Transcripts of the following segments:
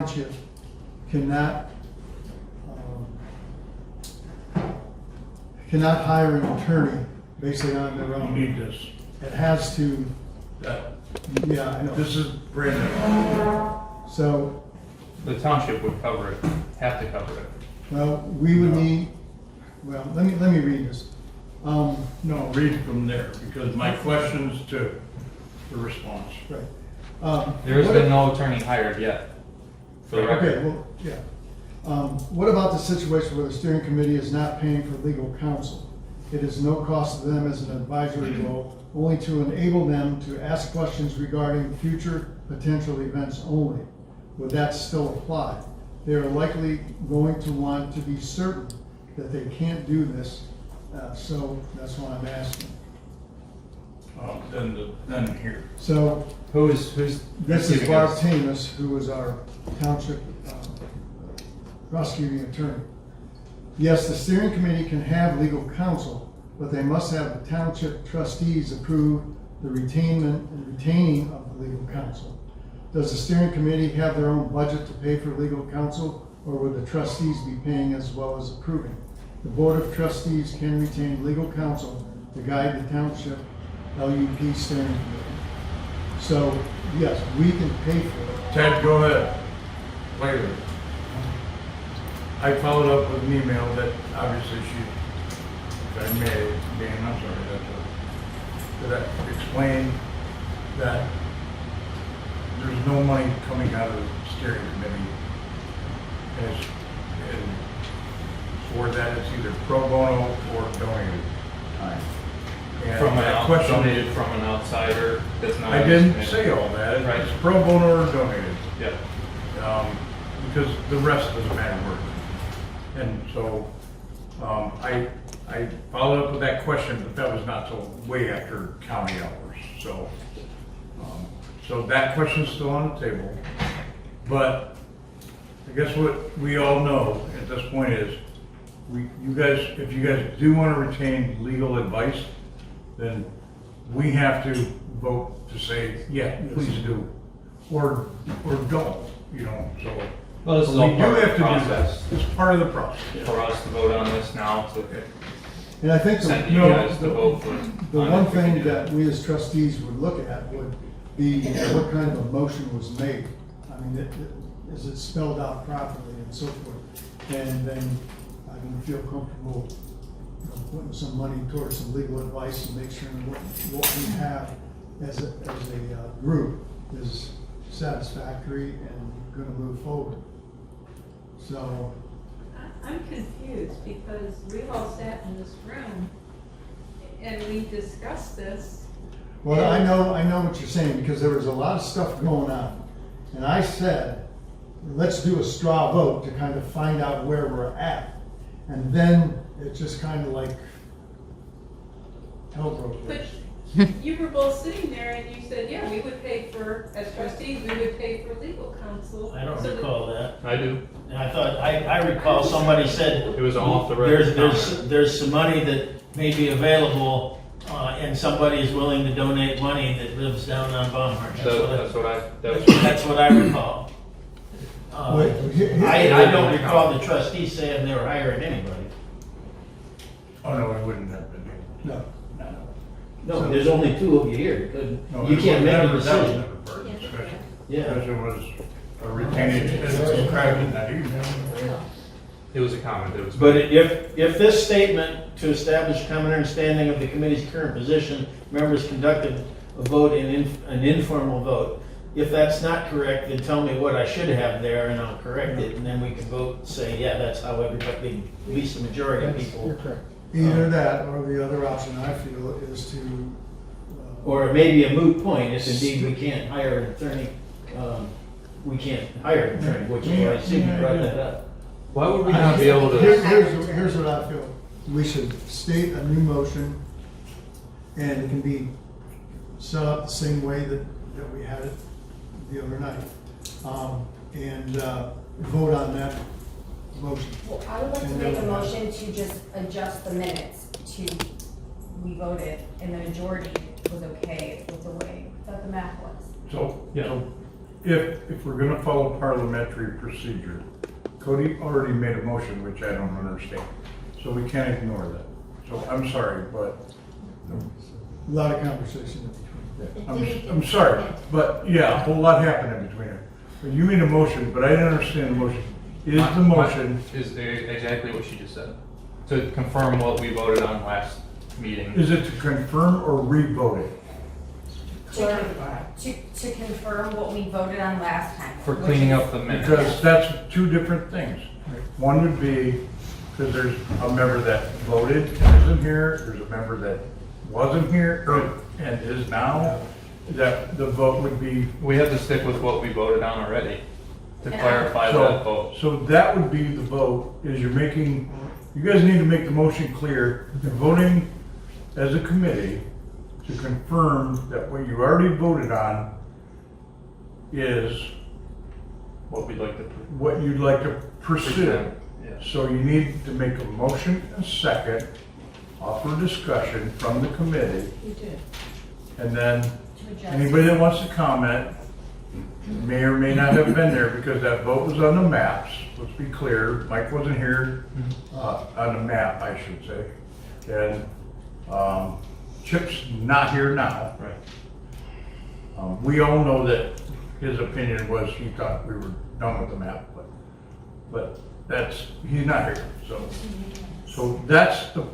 township cannot hire an attorney basically on their You own. need this. It has to, That, yeah, I know. this is brand new. So, The township would cover it, have to cover it. well, we would need, well, let me read this. No, read from there, because my question's to the response. Right. There has What been if- no attorney hired yet. For the Okay, record. well, yeah. What about the situation where the steering committee is not paying for legal counsel? It is no cost to them as an advisory role, only to enable them to ask questions regarding future potential events only. Would that still apply? They are likely going to want to be certain that they can't do this, so that's why I'm asking. Then here. So Who's this is giving Barb us- Tamus, who was our township prosecuting attorney. Yes, the steering committee can have legal counsel, but they must have the township trustees approve the retaining of the legal counsel. Does the steering committee have their own budget to pay for legal counsel, or would the trustees be paying as well as approving? The board of trustees can retain legal counsel to guide the township LUP steering committee. So, yes, we can pay for it. Ted, go ahead. Later. I followed up with an email that obviously I made, Dan, I'm sorry, that explained that there's no money coming out of the steering committee. And for that, it's either pro bono or donated time. And From that an question- donated from an outsider that's not. I didn't say all that. Right. It's pro bono or donated. Yep. Because the rest doesn't matter where. And so, I followed up with that question, but that was not till way after county hours, so. So that question's still on the table, but I guess what we all know at this point is, if you guys do want to retain legal advice, then we have to vote to say, yeah, please do, or don't, so. Well, this is We all do part of have the to do process that. It's part of the process. for us to vote on this now, to And I think send you guys to vote for. the on one it if we thing can do that we as trustees would look at would be what kind of a motion was made. I mean, is it spelled out properly and so forth? And then I can feel comfortable, putting some money towards some legal advice and make sure what we have as a group is satisfactory and gonna move forward. So, I'm confused because we've all sat in this room and we discussed this. well, I know what you're saying, because there was a lot of stuff going on. And I said, let's do a straw vote to kind of find out where we're at. And then it just kind of like hell broke But loose. you were both sitting there and you said, yeah, we would pay for, as trustees, we would pay for legal counsel. I don't So that- recall that. I do. And I thought, I recall somebody said. It was all off the record. There's some money that may be available, and somebody is willing to donate money that lives down on Baumhart. That's what I recall. Wait, I don't recall the trustees saying they were hiring anybody. Oh, no, it wouldn't have been. No. No, there's only two of you here. No, You that can't was make a never- that was decision. never part of the discussion. Yeah. Because it was a retainage, it was cracked in that evening. It was a comment, it was. But if this statement to establish common understanding of the committee's current position, members conducted a vote in an informal vote. If that's not correct, then tell me what I should have there and I'll correct it, and then we can vote and say, yeah, that's how everybody, at least the majority of people. You're correct. Either that, or the other option I feel is to. Or it may be a moot point if indeed we can't hire an attorney, we can't hire an attorney, which is why I see you brought that up. Why would we not be able to? Here's what I feel. We should state a new motion, and it can be set up the same way that we had it the other night. And vote on that motion. Well, I would like to make a motion to just adjust the minutes to, we voted, and the majority was okay with the way that the math was. So, Yeah. if we're gonna follow parliamentary procedure, Cody already made a motion, which I don't understand, so we can't ignore that. So I'm sorry, but, A lot of conversation in between. I'm sorry, but yeah, a whole lot happened in between there. But you made a motion, but I didn't understand the motion. Is the motion, Is exactly what she just said. To confirm what we voted on last meeting. is it to confirm or re-vote it? To confirm what we voted on last time. For which cleaning is- up the minutes. Because that's two different things. One would be, because there's a member that voted and isn't here, there's a member that wasn't here and is now, that the vote would be, We have to stick with what we voted on already to And clarify that vote. so that would be the vote, is you're making, you guys need to make the motion clear, you're voting as a committee to confirm that what you already voted on is What we'd like to. what you'd like to pursue. Yeah. So you need to make a motion and second, offer discussion from the committee, You did. and then To adjust. anybody that wants to comment may or may not have been there because that vote was on the maps. Let's be clear, Mike wasn't here, on the map, I should say. And, Chip's not here now. Right. We all know that his opinion was he thought we were done with the map, but that's, he's not here, so that's the,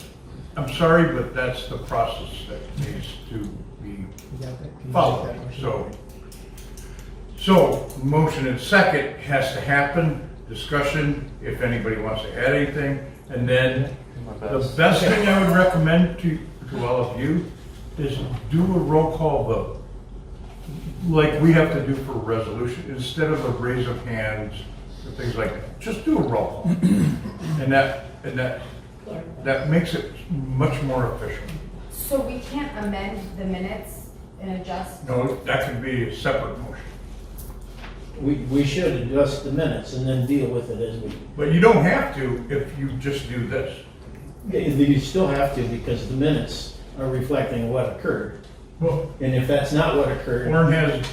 I'm sorry, but that's the process that needs to be followed, so motion and second has to happen, discussion, if anybody wants to add anything, and then My the best. best thing I would recommend to all of you is do a roll call vote. Like we have to do for a resolution, instead of a raise of hands or things like that, just do a roll call. And that makes it much more efficient. So we can't amend the minutes and adjust? No, that could be a separate motion. We should adjust the minutes and then deal with it as we, But you don't have to if you just do this. you still have to because the minutes are reflecting what occurred. Well, And if that's not what occurred, Warren has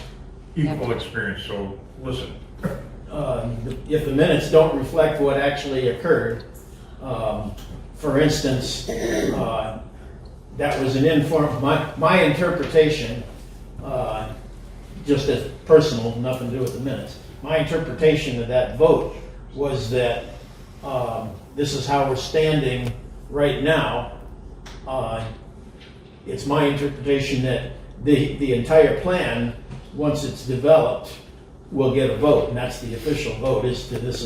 equal experience, so listen. if the minutes don't reflect what actually occurred, for instance, that was an my interpretation, just as personal, nothing to do with the minutes. My interpretation of that vote was that this is how we're standing right now. It's my interpretation that the entire plan, once it's developed, will get a vote, and that's the official vote. Is to this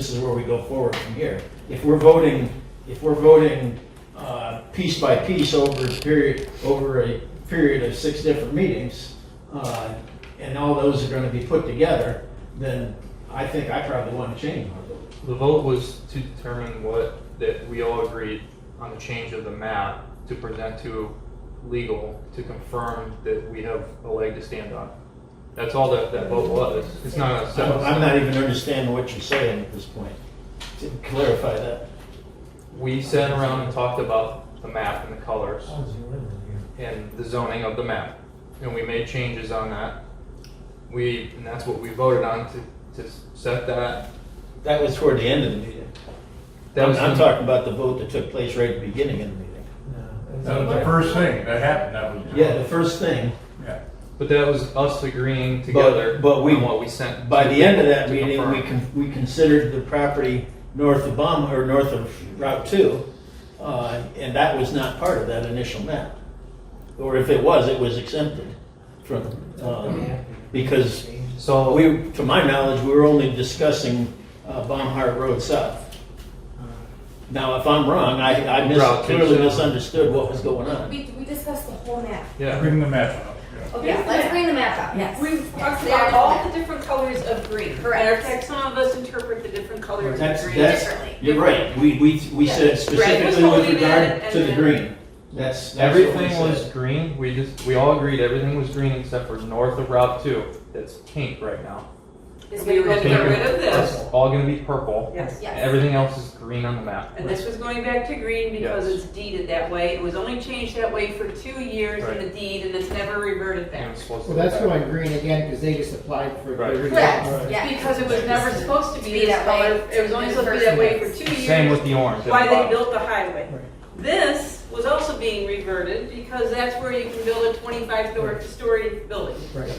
is where we go forward from here. If we're voting piece by piece over a period of 6 different meetings, and all those are going to be put together, then I think I probably want to change my vote. The vote was to determine that we all agreed on the change of the map to present to legal to confirm that we have a leg to stand on. That's all that vote was. It's not a separate. I'm not even understanding what you're saying at this point. To clarify that. We sat around and talked about the map and the colors and the zoning of the map, and we made changes on that. And that's what we voted on to set that. That was toward the end of the meeting. I'm talking about the vote that took place right at the beginning of the meeting. That was the first thing that happened, that was. Yeah, the first thing. Yeah. But that was us agreeing together But on what we sent. By the end of that to meeting, confirm. we considered the property north of north of Route 2, and that was not part of that initial map. Or if it was exempted from, because So to my knowledge, we were only discussing Baumhart Road South. Now, if I'm wrong, I Route 2 clearly south. misunderstood what was going on. We discussed the whole map. yeah, Bring the map up. yeah. Okay, let's bring the map up, yes. We've talked about all the different colors of green. Correct. And some of us interpret the different colors That's, of green that's, differently. you're right. We Yeah. said Red was specifically with holding regard it, to the and green. That's what everything we was said. green. We all agreed everything was green except for north of Route 2. That's pink right now. It's We were gonna gonna go get rid to- of this. It's all gonna be purple. Yes. Yes. Everything else is green on the map. And this was going back to green because Yes. it's deeded that way. It was only changed that way for 2 years in the Right. deed, and it's never reverted And back. it's supposed to Well, be that's back. going green again because they just applied for the Right. original. Correct, yeah. Because it was never supposed to be Be this that way color. It was only in the supposed to be first that way for place. 2 years. Same with the orange. at the Why they bottom. built the highway. This was also being reverted because that's where you can build a 25-story building. Right.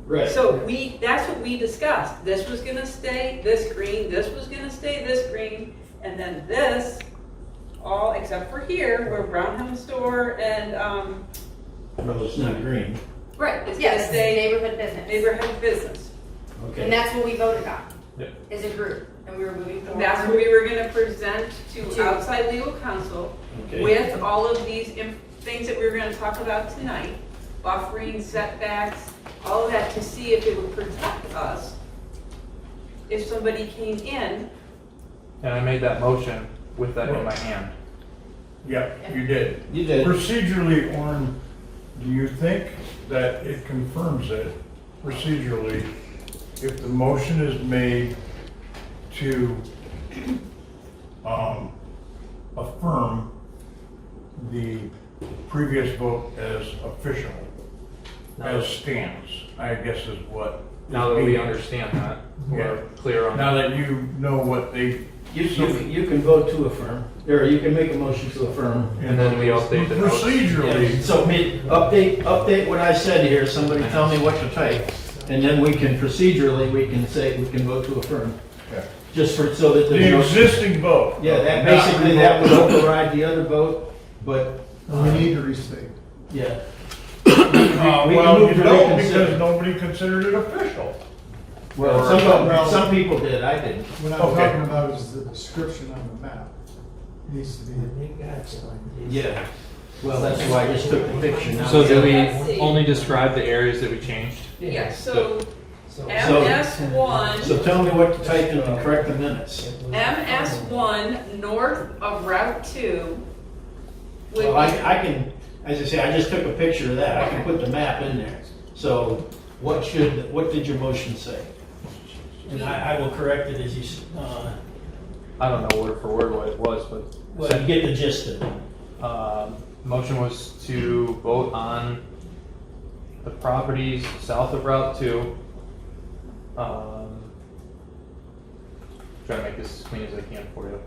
Right. So that's what we discussed. This was gonna stay this green, this was gonna stay this green, and then this, all except for here, where Brownhelm store and, Well, it's not green. right, it's gonna Yes, stay neighborhood business. neighborhood business. And Okay. that's what we voted on. Yep. As a group, and we were moving forward. That's what we were gonna present to To- outside legal counsel Okay. with all of these things that we were gonna talk about tonight, buffering, setbacks, all of that, to see if it would protect us if somebody came in. And I made that motion with that in my hand. Yeah, you did. You did. Procedurally, Orrin, do you think that it confirms it procedurally if the motion is made to affirm the previous vote as official, as stands, I guess is what. Now that we understand that, we're clear on Now that. that you know what they. You can vote to affirm, or you can make a motion to affirm. And then we update the notes. Procedurally, So update what I said here, somebody tell me what to type, and then we can procedurally, we can vote to affirm. Okay. Just so that the there's no. existing vote. Yeah, that not basically, that would override the other vote, but, We need to restate. yeah. Uh, We well, moved you to don't reconsider. because nobody considered it official. Well, some people did, I didn't. What I'm Okay. talking about is the description on the map needs to be. Yeah. Well, that's why I just took the picture now. So do Let's see. we only describe the areas that we changed? Yes, so MS1, So tell me what to type in to correct the minutes. MS1 north of Route 2 would Well, be, I can, as I say, I just took a picture of that, I can put the map in there. So what did your motion say? And I will correct it as you, I don't know word for word what it was, but well, you get the gist of it. motion was to vote on the properties south of Route 2. Try to make this as clean as I can for you.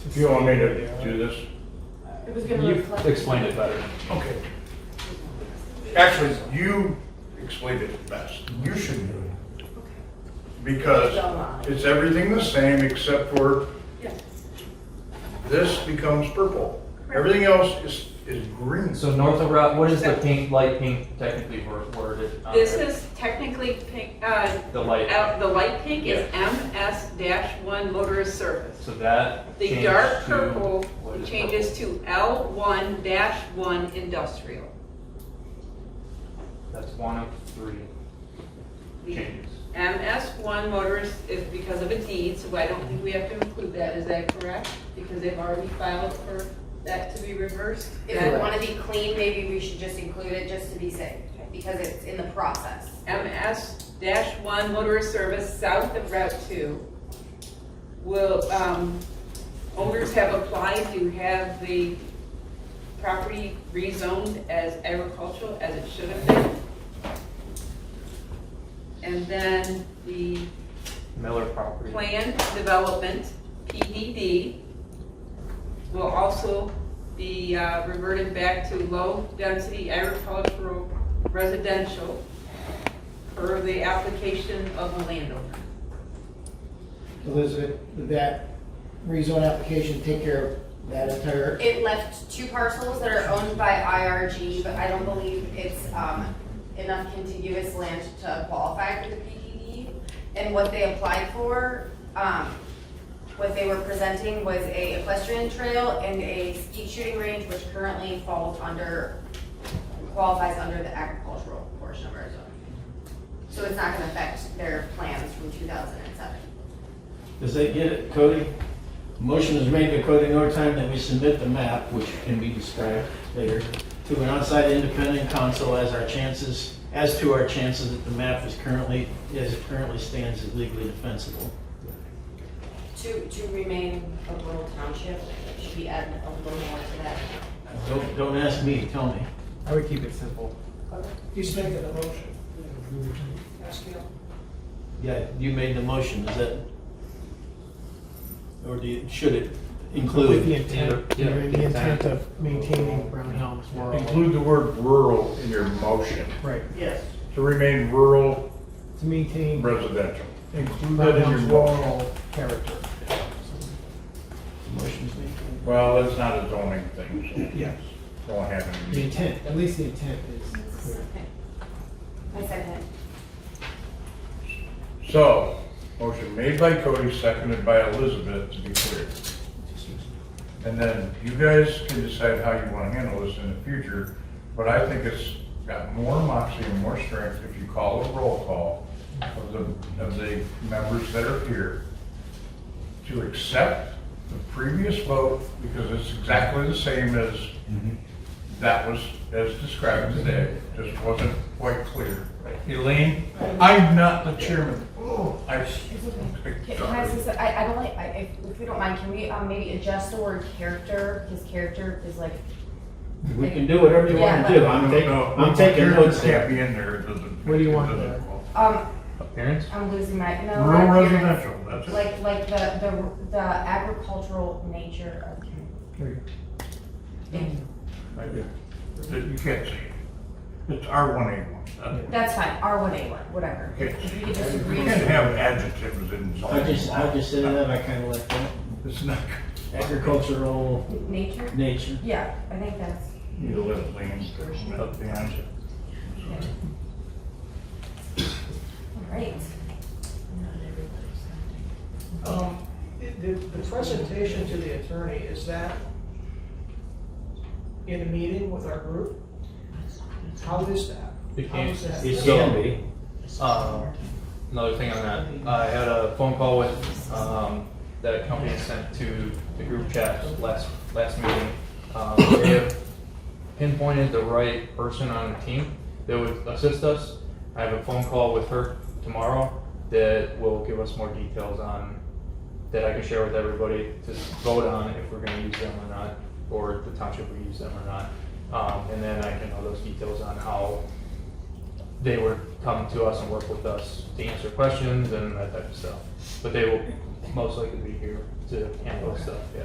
If you want me to do this, It was gonna You reflect. explained it better. okay. Actually, you explained it best. You should do it. Because it's everything the same except for yes, this becomes purple. Everything else is green. So north of Route, what is the pink, light pink technically worded on this there? is technically pink, The light. the light pink is MS-1 motorist service. So that The changed dark to- purple what is changes to L1-1 industrial. That's one of three The changes. MS1 motorist is because of a deed, so I don't think we have to include that, is that correct? Because they've already filed for that to be reversed? If we wanna be clean, maybe we should just include it just to be safe, because it's in the process. MS-1 motorist service south of Route 2 will, owners have applied to have the property rezoned as agricultural as it should have been. And then the Miller property. planned development, PDD, will also be reverted back to low-density agricultural residential per the application of the landowner. Elizabeth, did that rezone application take care of that entire? It left 2 parcels that are owned by IRG, but I don't believe it's, enough contiguous land to qualify for the PDD. And what they applied for, what they were presenting was a equestrian trail and a skeet shooting range, which currently qualifies under the agricultural portion of our zone. So it's not gonna affect their plans from 2007. Does that get it, Cody? Motion is made by Cody Nortime that we submit the map, which can be described later, to an outside independent counsel as our chances as to our chances that the map is currently, as it currently stands, is legally defensible. To remain a rural township, should we add a little more to that? Don't ask me, tell me. I would keep it simple. He's making a motion. Ask him. Yeah, you made the motion, is that, or should it With the include? intent, Yeah, the intent of maintaining Brownhelm's rural. Include the word rural in your motion, Right, Yes. to remain rural to maintain residential. Include that in your Brownhelm's motion. rural character. Motion's made. Well, it's not a zoning thing, so Yes. don't have The any. intent, at least the intent is clear. I second it. So, motion made by Cody, seconded by Elizabeth, to be clear. And then you guys can decide how you want to handle this in the future, but I think it's got more moxie and more strength if you call a roll call of the members that are here to accept the previous vote, because it's exactly the same as that was as described today, just wasn't quite clear. Elaine, I'm not the chairman. Oh, Can I say something? I don't like, if we don't mind, can we maybe adjust the word character? Because character is like, We can do whatever you want to do. I'm taking notes Can't there. be in there, it doesn't. What do you want it doesn't there? qualify. Appearance? I'm losing my, no. Rural not appearance. residential, that's it. Like the agricultural nature of community. Thank you. Right there. You can't see it. It's R1A1. That's fine, R1A1, whatever. Okay. If you could just You agree. can't have adjectives in I zoning. just said that, I kind of left that. It's not, Agricultural Nature? nature. Yeah, I think that's, you let it lean up the answer. all right. The presentation to the attorney, is that in a meeting with our group? How is that? It How can- is that? It can be. Another thing on that, I had a phone call with, that company sent to the group chat last meeting. They have pinpointed the right person on the team that would assist us. I have a phone call with her tomorrow that will give us more details on, that I can share with everybody to vote on if we're gonna use them or not, or the township will use them or not. And then I can know those details on how they would come to us and work with us to answer questions and that type of stuff. But they will most likely be here to handle this stuff, yeah.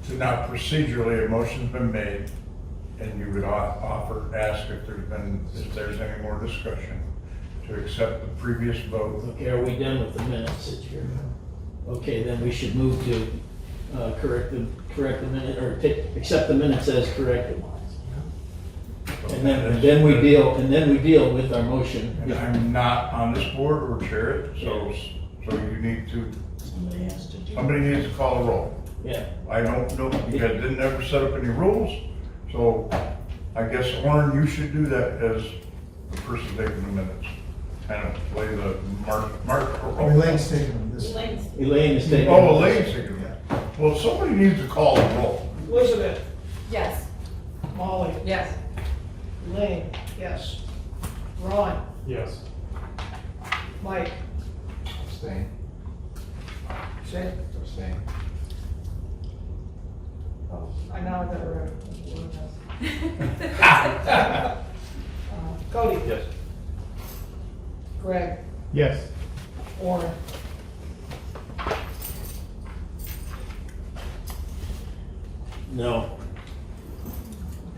So now procedurally, a motion's been made, and you would ask if there's any more discussion, to accept the previous vote. Okay, are we done with the minutes? Okay, then we should move to correct the minute, or accept the minutes as corrected. And then we deal with our motion. And I'm not on this board or chair it, so you need to, somebody needs to call a roll. Yeah, I don't know, you guys didn't ever set up any rules, so I guess, Warren, you should do that as the person taking the minutes. Kind of play the mark or roll. Elaine's taking them this. Elaine is taking. Oh, Elaine's taking it. Well, somebody needs to call a roll. Elizabeth, Yes. Molly, Yes. Elaine, yes. Ron, Yes. Mike, Abstain. say, Abstain. I now got it right. Cody, Yes. Greg, Yes. Warren, No.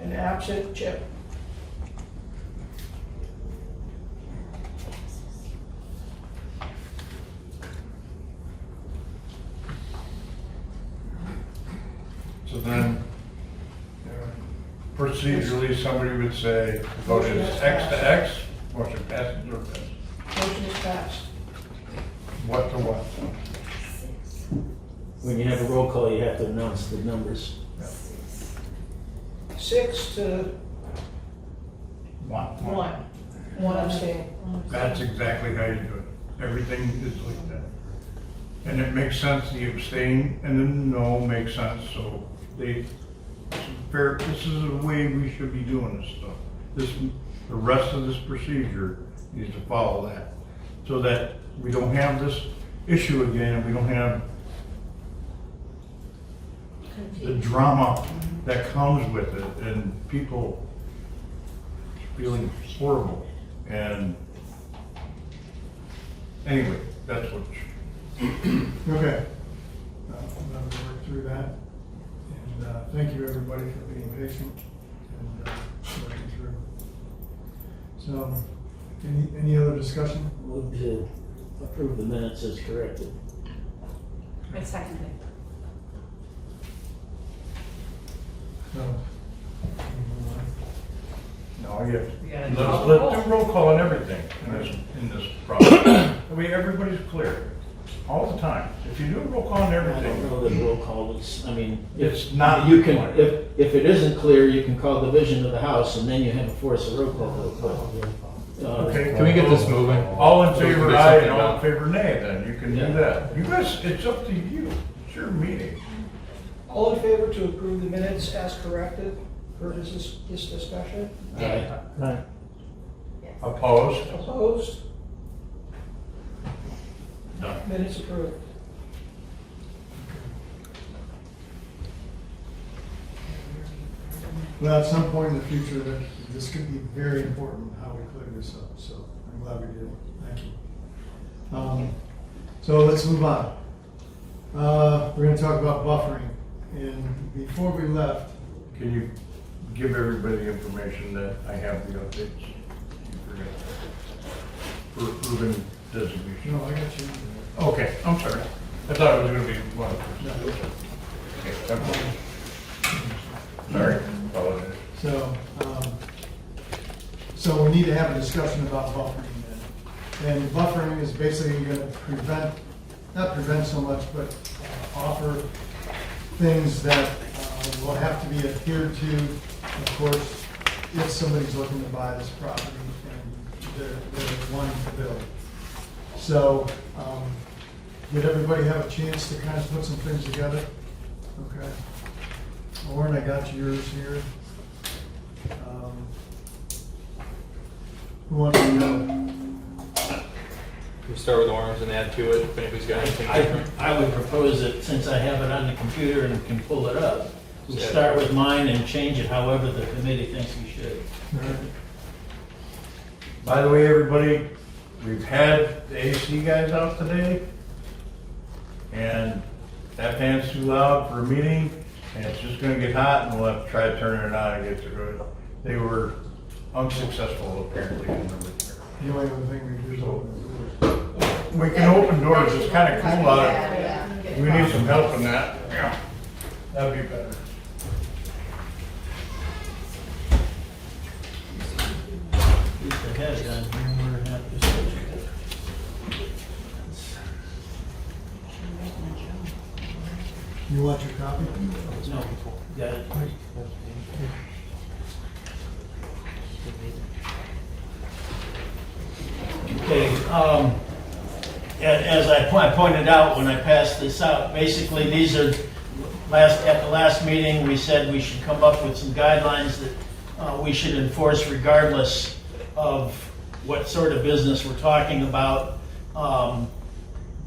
and absent Chip. So then, procedurally, somebody would say, the vote is X to X, motion passes or fails. Motion is passed. What to what? When you have a roll call, you have to announce the numbers. 6 to One. 1. One abstain. That's exactly how you do it. Everything is like that. And it makes sense, the abstain and the no makes sense, so this is the way we should be doing this stuff. the rest of this procedure needs to follow that, so that we don't have this issue again, and we don't have the drama that comes with it, and people feeling horrible. And anyway, that's what. Okay. I'm going to work through that. And thank you, everybody, for being patient and working through. So, any other discussion? Move to approve the minutes as corrected. I second it. So, No, you have Yeah. let's do roll call on everything in this process. I mean, everybody's clear all the time. If you do a roll call on I don't everything, know that roll call is, I mean, it's not. you can, if it isn't clear, you can call division of the House and then you have to force a roll call vote. Okay. Can we get this moving? All in So we can favor get aye something and all in done. favor nay, then you can Yeah. do that. You guys, it's up to you. It's your meeting. All in favor to approve the minutes as corrected for this discussion? Aye. Yes. Opposed? Opposed? Done. Minutes approved. well, at some point in the future, that this could be very important, how we clear this up. So, I'm glad we did it. Thank you. So let's move on. We're going to talk about buffering. And before we left, Can you give everybody the information that I have the updates? You forget. For urban designation. no, I got you. Okay, I'm sorry. I thought it was gonna be one. Okay, I'm sorry. Apologize. So we need to have a discussion about buffering then. And buffering is basically going to prevent, not prevent so much, but offer things that will have to be adhered to, of course, if somebody's looking to buy this property and they're wanting to build. So, did everybody have a chance to kind of put some things together? Okay. Lauren, I got yours here. Who wants to go? We start with orange and add to it if anybody's got anything different. I would propose that since I have it on the computer and can pull it up, we start with mine and change it however the committee thinks we should. By the way, everybody, we've had the AC guys out today, and that fan's too loud for a meeting, and it's just gonna get hot, and we'll have to try to turn it on and get through it. They were unsuccessful apparently in the repair. The only other thing we do is open the doors. We can open doors, it's kinda cool out. Yeah. We need some help in that. Yeah. That'd be better. At least I have it on here, we're happy to switch it. You want your copy? No, got it. Okay, as I pointed out when I passed this out, basically these are, at the last meeting, we said we should come up with some guidelines that we should enforce regardless of what sort of business we're talking about.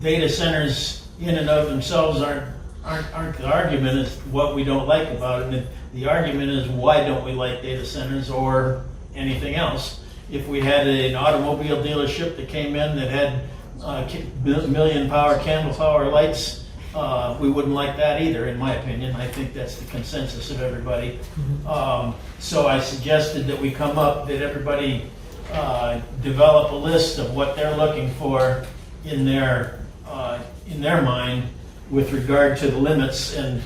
Data centers in and of themselves aren't the argument, is what we don't like about it. The argument is why don't we like data centers or anything else? If we had an automobile dealership that came in that had million power candle power lights, we wouldn't like that either, in my opinion. I think that's the consensus of everybody. So I suggested that we come up, that everybody develop a list of what they're looking for in their mind with regard to the limits, and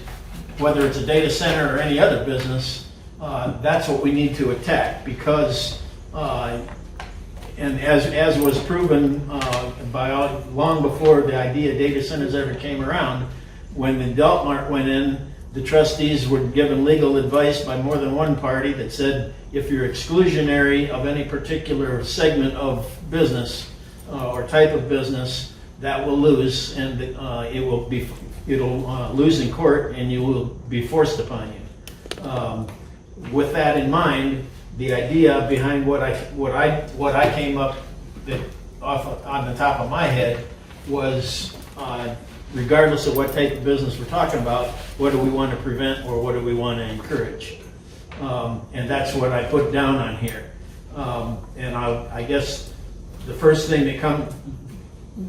whether it's a data center or any other business, that's what we need to attack, because and as was proven long before the idea of data centers ever came around, when the Adult Mart went in, the trustees were given legal advice by more than one party that said, if you're exclusionary of any particular segment of business or type of business, that will lose, and it'll lose in court, and you will be forced upon you. With that in mind, the idea behind what I came up that on the top of my head was, regardless of what type of business we're talking about, what do we want to prevent or what do we want to encourage? And that's what I put down on here. And I guess the first thing that comes,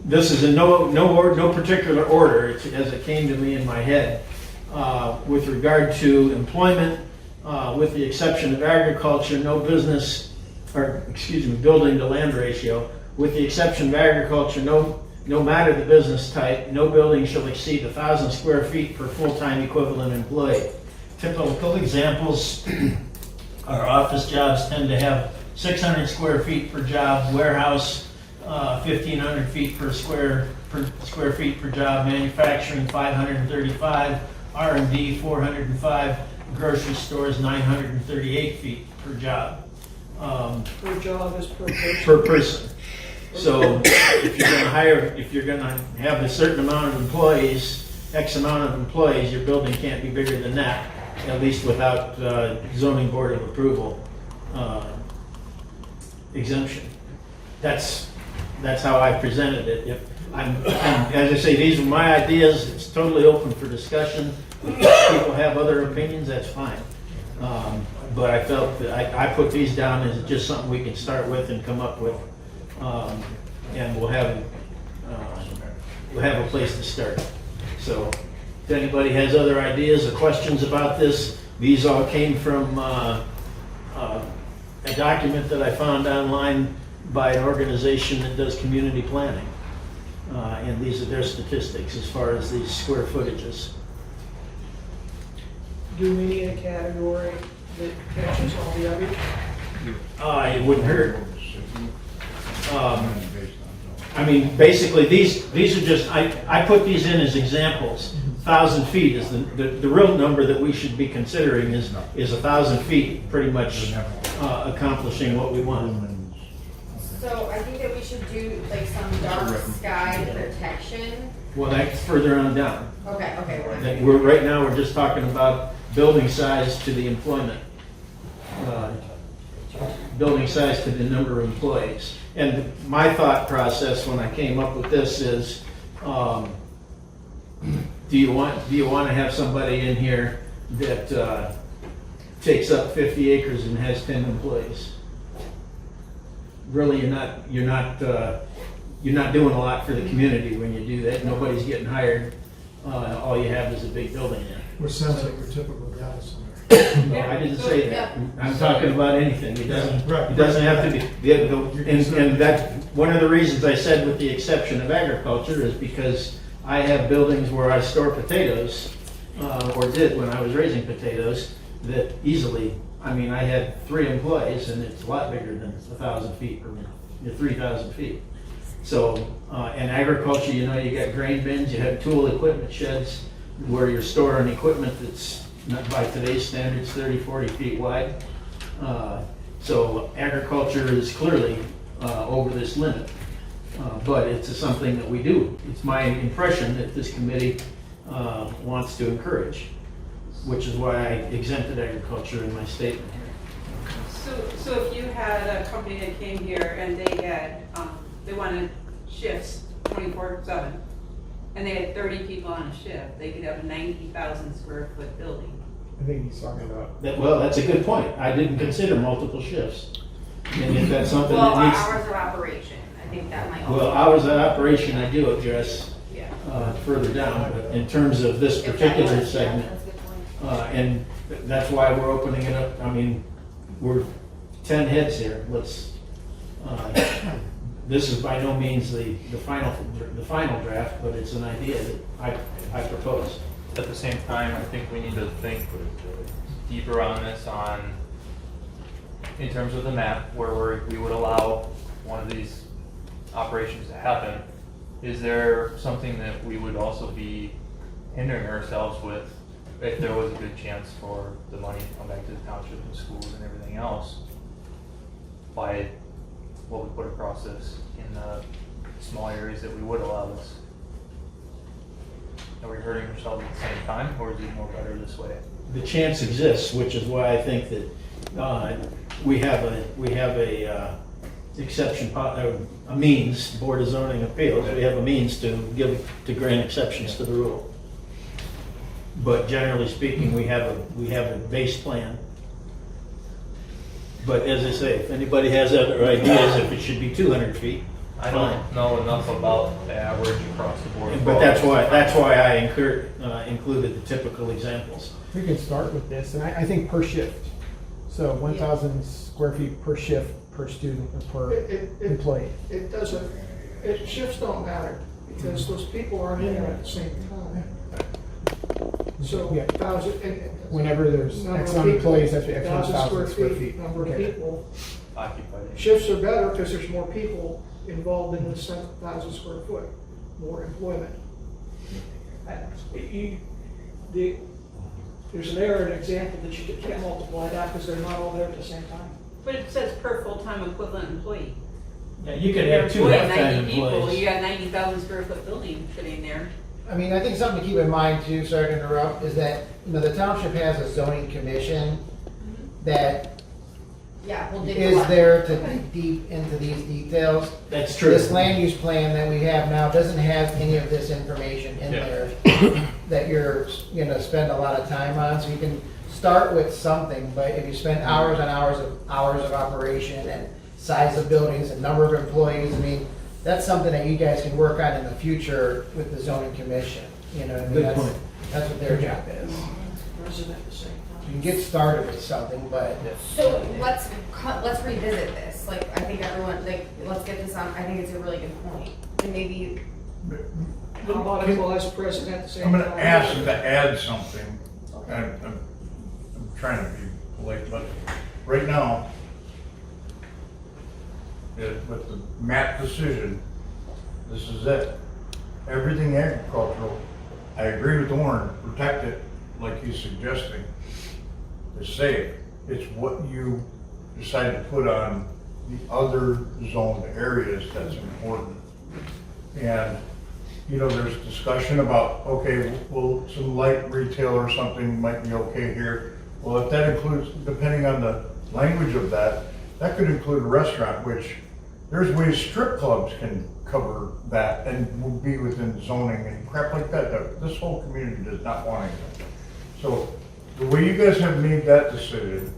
this is in no particular order, it's as it came to me in my head. With regard to employment, with the exception of agriculture, no business, or excuse me, building to land ratio, with the exception of agriculture, no matter the business type, no building shall exceed 1,000 square feet per full-time equivalent employee. Typical examples are office jobs tend to have 600 square feet per job, warehouse 1,500 feet per square feet per job, manufacturing 535, R&D 405, grocery stores 938 feet per job. Per job is per person. Per person. So if you're gonna have a certain amount of employees, X amount of employees, your building can't be bigger than that, at least without zoning board of approval exemption. That's how I presented it. And as I say, these are my ideas. It's totally open for discussion. If people have other opinions, that's fine. But I felt that I put these down as just something we can start with and come up with. And we'll have a place to start. So if anybody has other ideas or questions about this, these all came from a document that I found online by an organization that does community planning. And these are their statistics as far as these square footages. Do we need a category that catches all the others? It wouldn't hurt. I mean, basically, these are just, I put these in as examples. 1,000 feet is the real number that we should be considering is 1,000 feet, pretty much accomplishing what we want. So I think that we should do like some dark sky protection. Well, that's further on down. Okay. Right now, we're just talking about building size to the employment. Building size to the number of employees. And my thought process when I came up with this is, do you want to have somebody in here that takes up 50 acres and has 10 employees? Really, you're not doing a lot for the community when you do that. Nobody's getting hired. All you have is a big building there. Which sounds like your typical data center. No, I didn't say that. I'm talking about anything. It Right. doesn't have to be. And that, one of the reasons I said with the exception of agriculture is because I have buildings where I store potatoes, or did when I was raising potatoes, that easily, I mean, I had 3 employees and it's a lot bigger than 1,000 feet or 3,000 feet. So, in agriculture, you got grain bins, you have tool equipment sheds where you're storing equipment that's not by today's standards 30, 40 feet wide. So agriculture is clearly over this limit, but it's something that we do. It's my impression that this committee wants to encourage, which is why I exempted agriculture in my statement here. So if you had a company that came here and they wanted shifts 24/7, and they had 30 people on a shift, they could have a 90,000 square foot building. I think he's talking about. Well, that's a good point. I didn't consider multiple shifts. And if that's something Well, that needs, hours of operation, I think that might also. well, hours of operation I do address Yeah. further down, but in terms of this particular Yeah, segment, that's a good point. and that's why we're opening it up. I mean, we're 10 heads here. This is by no means the final draft, but it's an idea that I propose. At the same time, I think we need to think deeper on this in terms of the map, where we would allow one of these operations to happen. Is there something that we would also be hindering ourselves with if there was a good chance for the money to come back to the township and schools and everything else by what we put across this in the small areas that we would allow this? Are we hurting ourselves at the same time, or is it more better this way? The chance exists, which is why I think that we have a exception, a means, Board of Zoning Appeals, we have a means to grant exceptions to the rule. But generally speaking, we have a base plan. But as I say, if anybody has other ideas, if it should be 200 feet, I fine. don't know enough about the average across the board. But that's why I included the typical examples. We can start with this, and I think per shift. So 1,000 square feet per shift, per student, or per employee. It doesn't, shifts don't matter, because those people aren't in there at the same time. So, Yeah. 1,000, Whenever there's number X of amount of people, employees, that's X 1,000 square feet. number of Okay. people. Occupied. Shifts are better because there's more people involved in the 7,000 square foot, more employment. There's an error in example that you can't multiply that because they're not all there at the same time. But it says per full-time equivalent employee. Yeah, you could You're have two employing half-time 90 people, employees. you got 90,000 square foot building sitting there. I mean, I think something to keep in mind too, sorry to interrupt, is that, the township has a zoning commission that Yeah, we'll dig is one. there to dig deep into these details. That's true. This land use plan that we have now doesn't have any of this information in Yeah. there that you're gonna spend a lot of time on, so you can start with something, but if you spend hours and hours of operation and size of buildings and number of employees, I mean, that's something that you guys can work on in the future with the zoning commission, you know what I mean? Good That's- point. That's what their job is. Resident at the same You time. can get started with something, but So let's revisit this, like, I think everyone, like, let's get this on, I think it's a really good point. And maybe, But not equalize president at the same I'm time. gonna ask to add something, and I'm trying to be polite, but right now, with the MAP decision, this is it. Everything agricultural, I agree with Warren, protect it like he's suggesting. It's safe. It's what you decide to put on the other zoned areas that's important. And, there's discussion about, okay, well, some light retail or something might be okay here. Well, if that includes, depending on the language of that could include a restaurant, which there's ways strip clubs can cover that and will be within zoning and crap like that this whole community does not want anything. So the way you guys have made that decision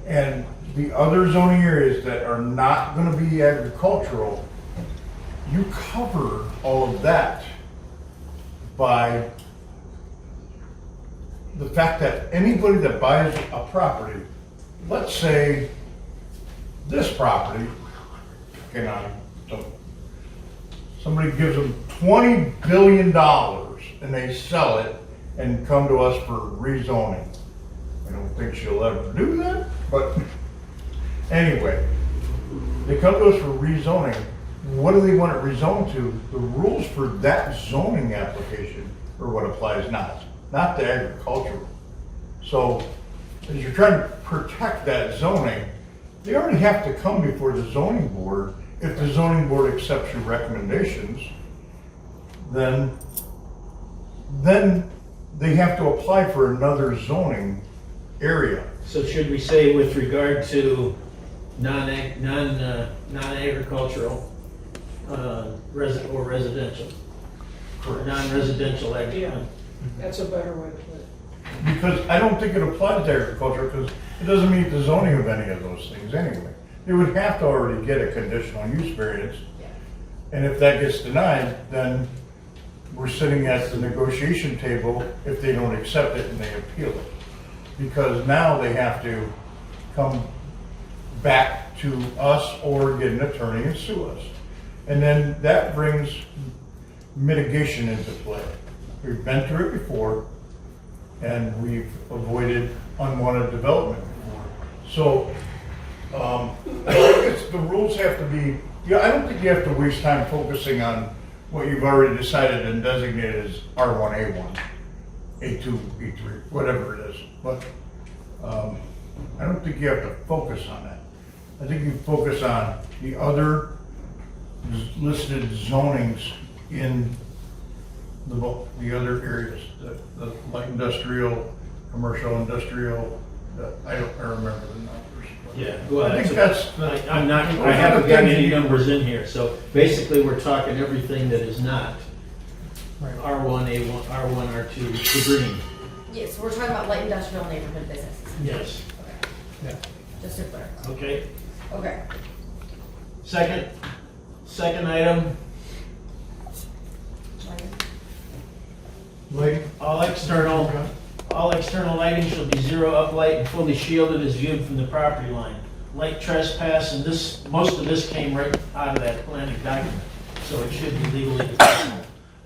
and the other zoning areas that are not gonna be agricultural, you cover all of that by the fact that anybody that buys a property, let's say this property, somebody gives them $20 billion and they sell it and come to us for rezoning. I don't think she'll ever do that, but anyway, they come to us for rezoning. What do they want it rezoned to? The rules for that zoning application are what applies not the agricultural. So as you're trying to protect that zoning, they already have to come before the zoning board. If the zoning board accepts your recommendations, then they have to apply for another zoning area. So should we say with regard to non-agricultural, or residential? Or non-residential Yeah, agriculture? that's a better way to put it. Because I don't think it applies to agriculture, because it doesn't meet the zoning of any of those things anyway. They would have to already get a conditional use variance. And if that gets denied, then we're sitting at the negotiation table if they don't accept it and they appeal it. Because now they have to come back to us or get an attorney and sue us. And then that brings mitigation into play. We've been through it before, and we've avoided unwanted development before. So, the rules have to be, I don't think you have to waste time focusing on what you've already decided and designated as R1A1, A2, A3, whatever it is. But I don't think you have to focus on that. I think you focus on the other listed zonings in the other areas, the light industrial, commercial industrial, I remember the numbers. Yeah, well, I think that's, that's, I'm not, I haven't got any numbers in here, so basically we're talking everything that is not Right. R1, A1, R1, R2, the green. Yes, we're talking about light industrial neighborhood businesses. Yes. Okay, Yeah. just to clarify. Okay. Okay. Second item, Lighting? all external lighting shall be zero uplight and fully shielded as viewed from the property line. Light trespass, and this, most of this came right out of that planning document, so it should be legally defensible.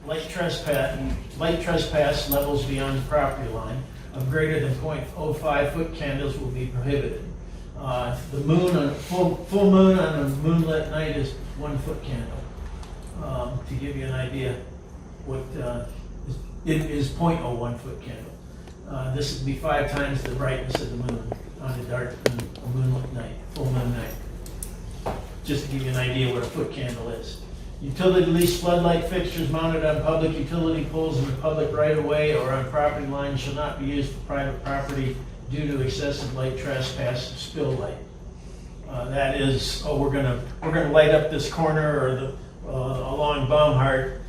Light trespass levels beyond the property line of greater than 0.05 foot candles will be prohibited. The moon on full moon on a moonlit night is 1 foot candle. To give you an idea, what it is 0.01 foot candle. This would be 5 times the brightness of the moon on a moonlit night, full moon night. Just to give you an idea what a foot candle is. Utility lease floodlight fixtures mounted on public utility poles in the public right-of-way or on property lines shall not be used for private property due to excessive light trespass and spill light. That is, we're gonna light up this corner or the along Baumhart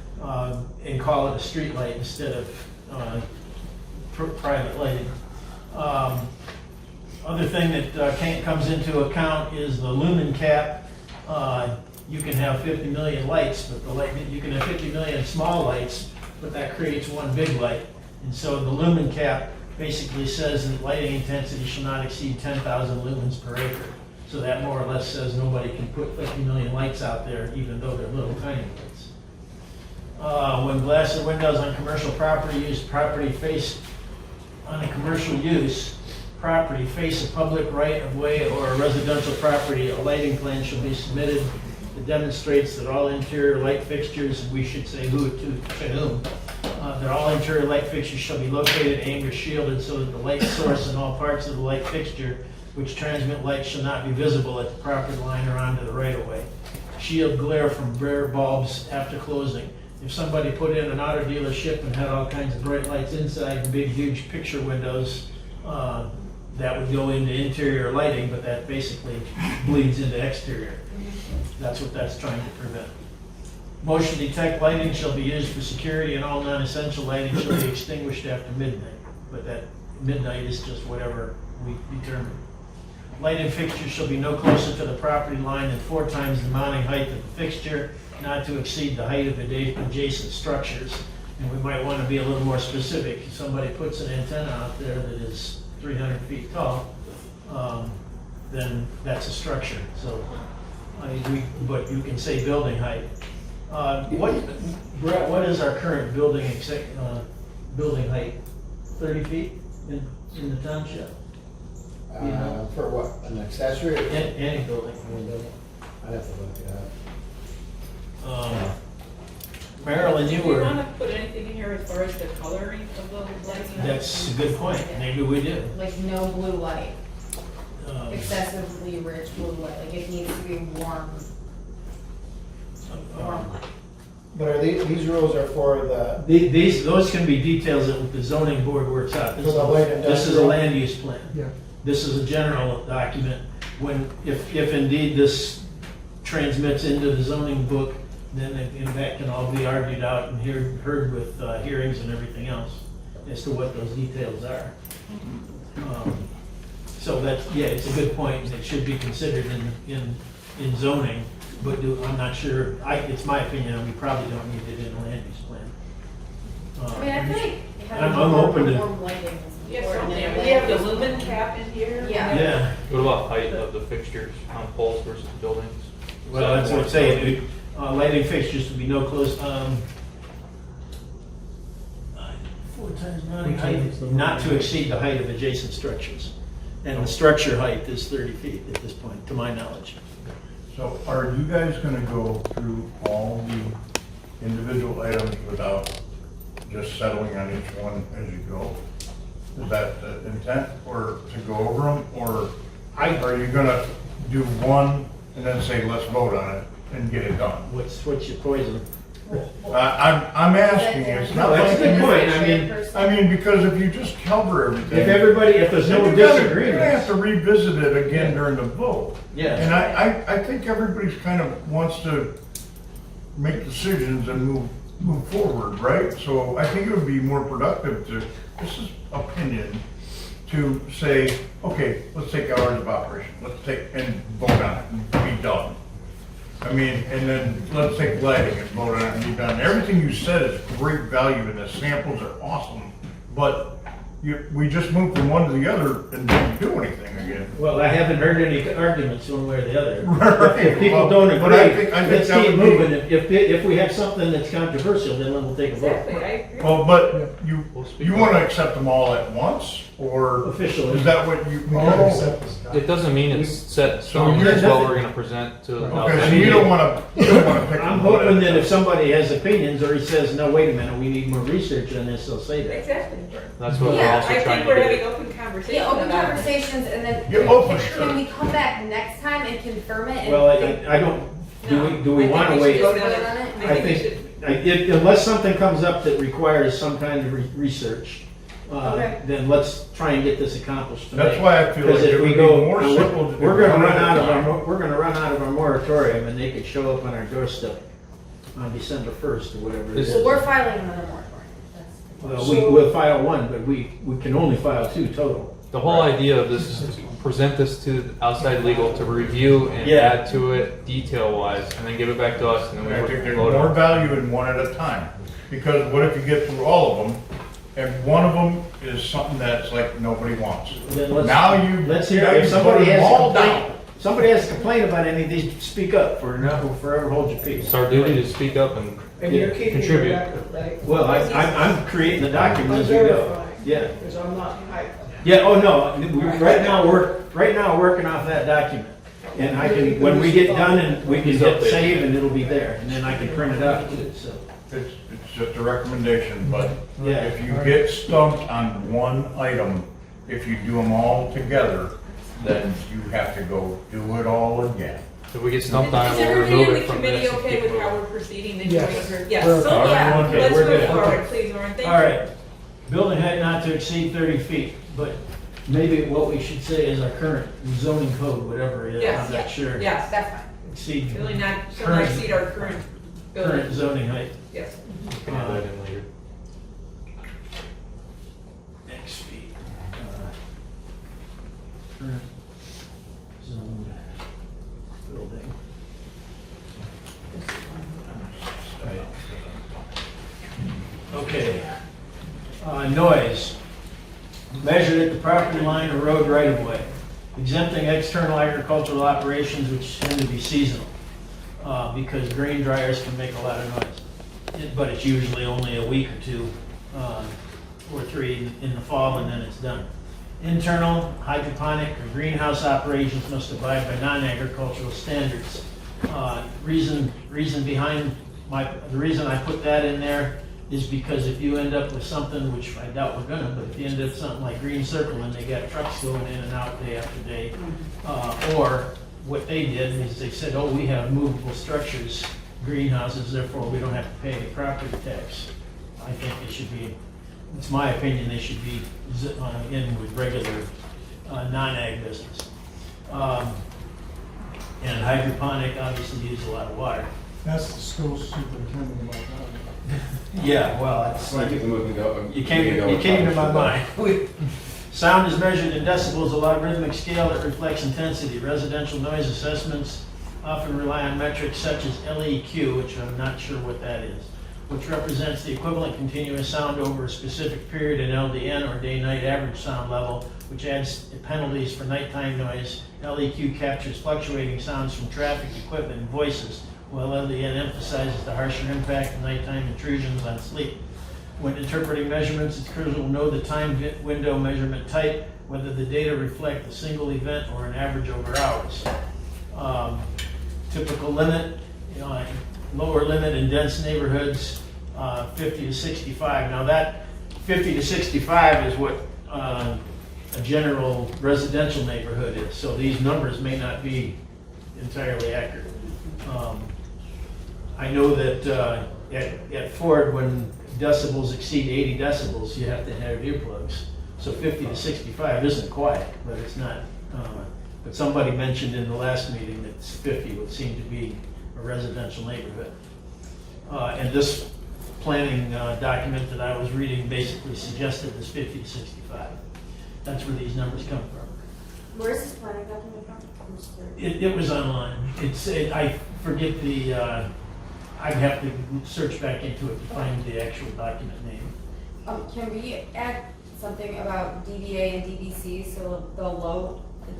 and call it a street light instead of private lighting. Other thing that comes into account is the lumen cap. You can have 50 million lights, but you can have 50 million small lights, but that creates one big light. And so the lumen cap basically says that lighting intensity shall not exceed 10,000 lumens per acre. So that more or less says nobody can put 50 million lights out there, even though they're little tiny lights. When glass or windows on commercial property face on a commercial use property face a public right of way or a residential property, a lighting plan shall be submitted that demonstrates that all interior light fixtures, we should say who to whom, that all interior light fixtures shall be located, aimed, or shielded so that the light source and all parts of the light fixture which transmit light shall not be visible at the property line or onto the right of way. Shield glare from bare bulbs after closing. If somebody put in an auto dealership and had all kinds of bright lights inside and big, huge picture windows, that would go into interior lighting, but that basically bleeds into exterior. That's what that's trying to prevent. Motion detect lighting shall be used for security and all non-essential lighting shall be extinguished after midnight. But that midnight is just whatever we determine. Lighting fixtures shall be no closer to the property line than 4 times the mounting height of the fixture, not to exceed the height of adjacent structures. And we might want to be a little more specific. If somebody puts an antenna out there that is 300 feet tall, then that's a structure. So, but you can say building height. Brett, what is our current building height? 30 feet in the township? For what, an accessory? Or Any building. I'd have to look it up. Marilyn, you Do we were, want to put anything in here as far as the coloring of the lighting? that's a good point. Maybe we do. Like no blue light, excessively rich blue light, like it needs to be warm light. But are these rules are for the, Those can be details that the zoning board works out. For the light This is a industrial? land use plan. Yeah. This is a general document. If indeed this transmits into the zoning book, then that can all be argued out and heard with hearings and everything else as to what those details are. So that's, yeah, it's a good point, and it should be considered in zoning, but I'm not sure, it's my opinion, we probably don't need it in a land use plan. I mean, I feel like I'm having open to- warm lighting is Yes, important. in a we have the land use lumen plan. cap in here. Yeah. Yeah, What about height of the fixtures on poles versus buildings? well, that's what I'm saying, lighting fixtures to be no close, 4 times mounting height, not to exceed the height of adjacent structures. And the structure height is 30 feet at this point, to my knowledge. so are you guys gonna go through all the individual items without just settling on each one as you go? Is that the intent, or to go over them, or are you gonna do one and then say, let's vote on it and get it done? What's your poison? I'm asking, it's not No, that's like. a good point. I mean, because if you just cover everything. If everybody, if there's then no you're gonna have disagreements. to revisit it again during the vote. Yeah. And I think everybody's kind of wants to make decisions and move forward, right? So I think it would be more productive to, this is opinion, to say, okay, let's take hours of operation, let's take, and vote on it and be done. I mean, and then let's take lighting and vote on it and be done. Everything you said is great value and the samples are awesome, but we just moved from one to the other and didn't do anything again. Well, I haven't heard any arguments one way or the other. Right. If people Well, don't agree, but I think let's that keep would be- moving. If we have something that's controversial, then we'll take a vote. Exactly, I agree. Well, but We'll speak you on want to it. accept them all at once, or Officially. is that what you? We gotta accept this document. It doesn't mean it's set in stone, you're that's what nothing- we're gonna present to the Okay, outside. so you don't want to pick. I'm one hoping at that a if somebody has opinions or he says, no, wait a minute, we need more research on this, they'll say that. Exactly. That's what we're Yeah, also I trying think to we're do. having open conversation Yeah, open about it. conversations and then Yeah, oh, for sure. can we come back next time and confirm it? and Well, think- I don't, do we I think want to we wait? should vote on Vote it. on it? I think we should. Unless something comes up that requires some kind of research, Okay. then let's try and get this accomplished tonight. That's why I feel like Because it if would we be go, more simple to do we're gonna one run at a out of time. we're gonna run out of our moratorium and they could show up on our doorstep on December 1st or whatever it This- is. Well, we're filing another moratorium. That's- Well, we'll file one, but we can only file two total. The whole idea of this is to present this to outside legal to review and Yeah. add to it detail wise, and then give it back to us, and then we I think there's vote more on it. value in one at a time, because what if you get through all of them, and one of them is something that's like nobody wants? Then let's- Now you. Let's hear, now if you somebody put them has a all complaint, down. somebody has a complaint about any of these, speak up, for now, we'll forever hold your peace. It's our duty to speak up and And you're keeping your contribute. record, right? Well, I'm creating the document I'm as we go. verifying. Yeah. Because I'm not, Yeah, oh no, right now, we're working off that document. And I can, when we get done and we can hit save and it'll be there, and then I can print it out too, so. It's just a recommendation, but Yeah. if you get stumped on one item, if you do them all together, then you have to go do it all again. if we get stumped on Is it, we'll everybody remove in it the from committee this. and okay keep with moving. how we're proceeding and Yes. going through? Yes, We're so okay. yeah, Okay, let's we're move good. forward, Okay. please, Lauren, thank you. All right, building height not to exceed 30 feet, but maybe what we should say is our current zoning code, whatever it is, Yes. I'm not sure. Yes, That's fine. Exceed really not, shall not exceed our current current building, zoning height. yes. We can add that in later. X feet. Current zoned building. Okay. Noise. Measured at the property line or road right of way. Exempting external agricultural operations which tend to be seasonal. Because grain dryers can make a lot of noise. But it's usually only a week or two, or three in the fall, and then it's done. Internal hydroponic or greenhouse operations must abide by non-agricultural standards. Reason behind the reason I put that in there is because if you end up with something, which I doubt we're gonna, but if you end up with something like Green Circle and they got trucks going in and out day after day, or what they did is they said, oh, we have movable structures, greenhouses, therefore we don't have to pay any property tax. I think it should be, it's my opinion, they should be in with regular non-ag business. And hydroponic obviously uses a lot of water. That's the school superintendent about that. Yeah, well, it's So I think the moving go. you came to my mind. Sound is measured in decibels, a logarithmic scale that reflects intensity. Residential noise assessments often rely on metrics such as LEQ, which I'm not sure what that is, which represents the equivalent continuous sound over a specific period, in LDN, or day-night average sound level, which adds penalties for nighttime noise. LEQ captures fluctuating sounds from traffic, equipment, and voices, while LDN emphasizes the harsher impact of nighttime intrusions on sleep. When interpreting measurements, it's crucial to know the time window measurement type, whether the data reflect a single event or an average over hours. Typical limit, lower limit in dense neighborhoods, 50 to 65. Now that 50 to 65 is what a general residential neighborhood is, so these numbers may not be entirely accurate. I know that at Ford, when decibels exceed 80 decibels, you have to have earplugs. So 50 to 65 isn't quiet, but it's not. But somebody mentioned in the last meeting that 50 would seem to be a residential neighborhood. And this planning document that I was reading basically suggested this 50 to 65. That's where these numbers come from. Where's this planning document from? I'm just curious. It was online. I forget the, I'd have to search back into it to find the actual document name. Can we add something about DBA and DBC, so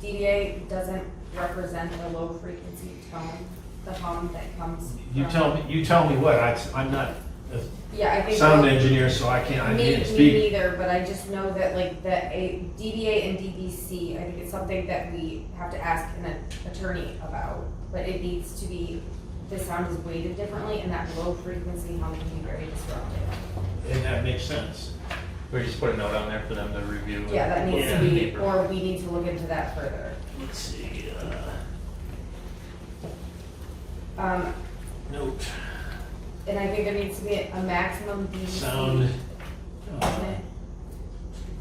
DBA doesn't represent the low frequency tone, the hum that comes You from- tell me what, I'm not a Yeah, I think. sound engineer, so I can't Me speak. neither, but I just know that like DBA and DBC, I think it's something that we have to ask an attorney about. But it needs to be, the sound is weighted differently, and that low frequency hum can be very disruptive. And that makes sense. We just put a note on there for them to review. Yeah, that needs to Yeah. be, or we need to look into that further. Let's see, note, And I think there needs to be a maximum DBC. sound limit.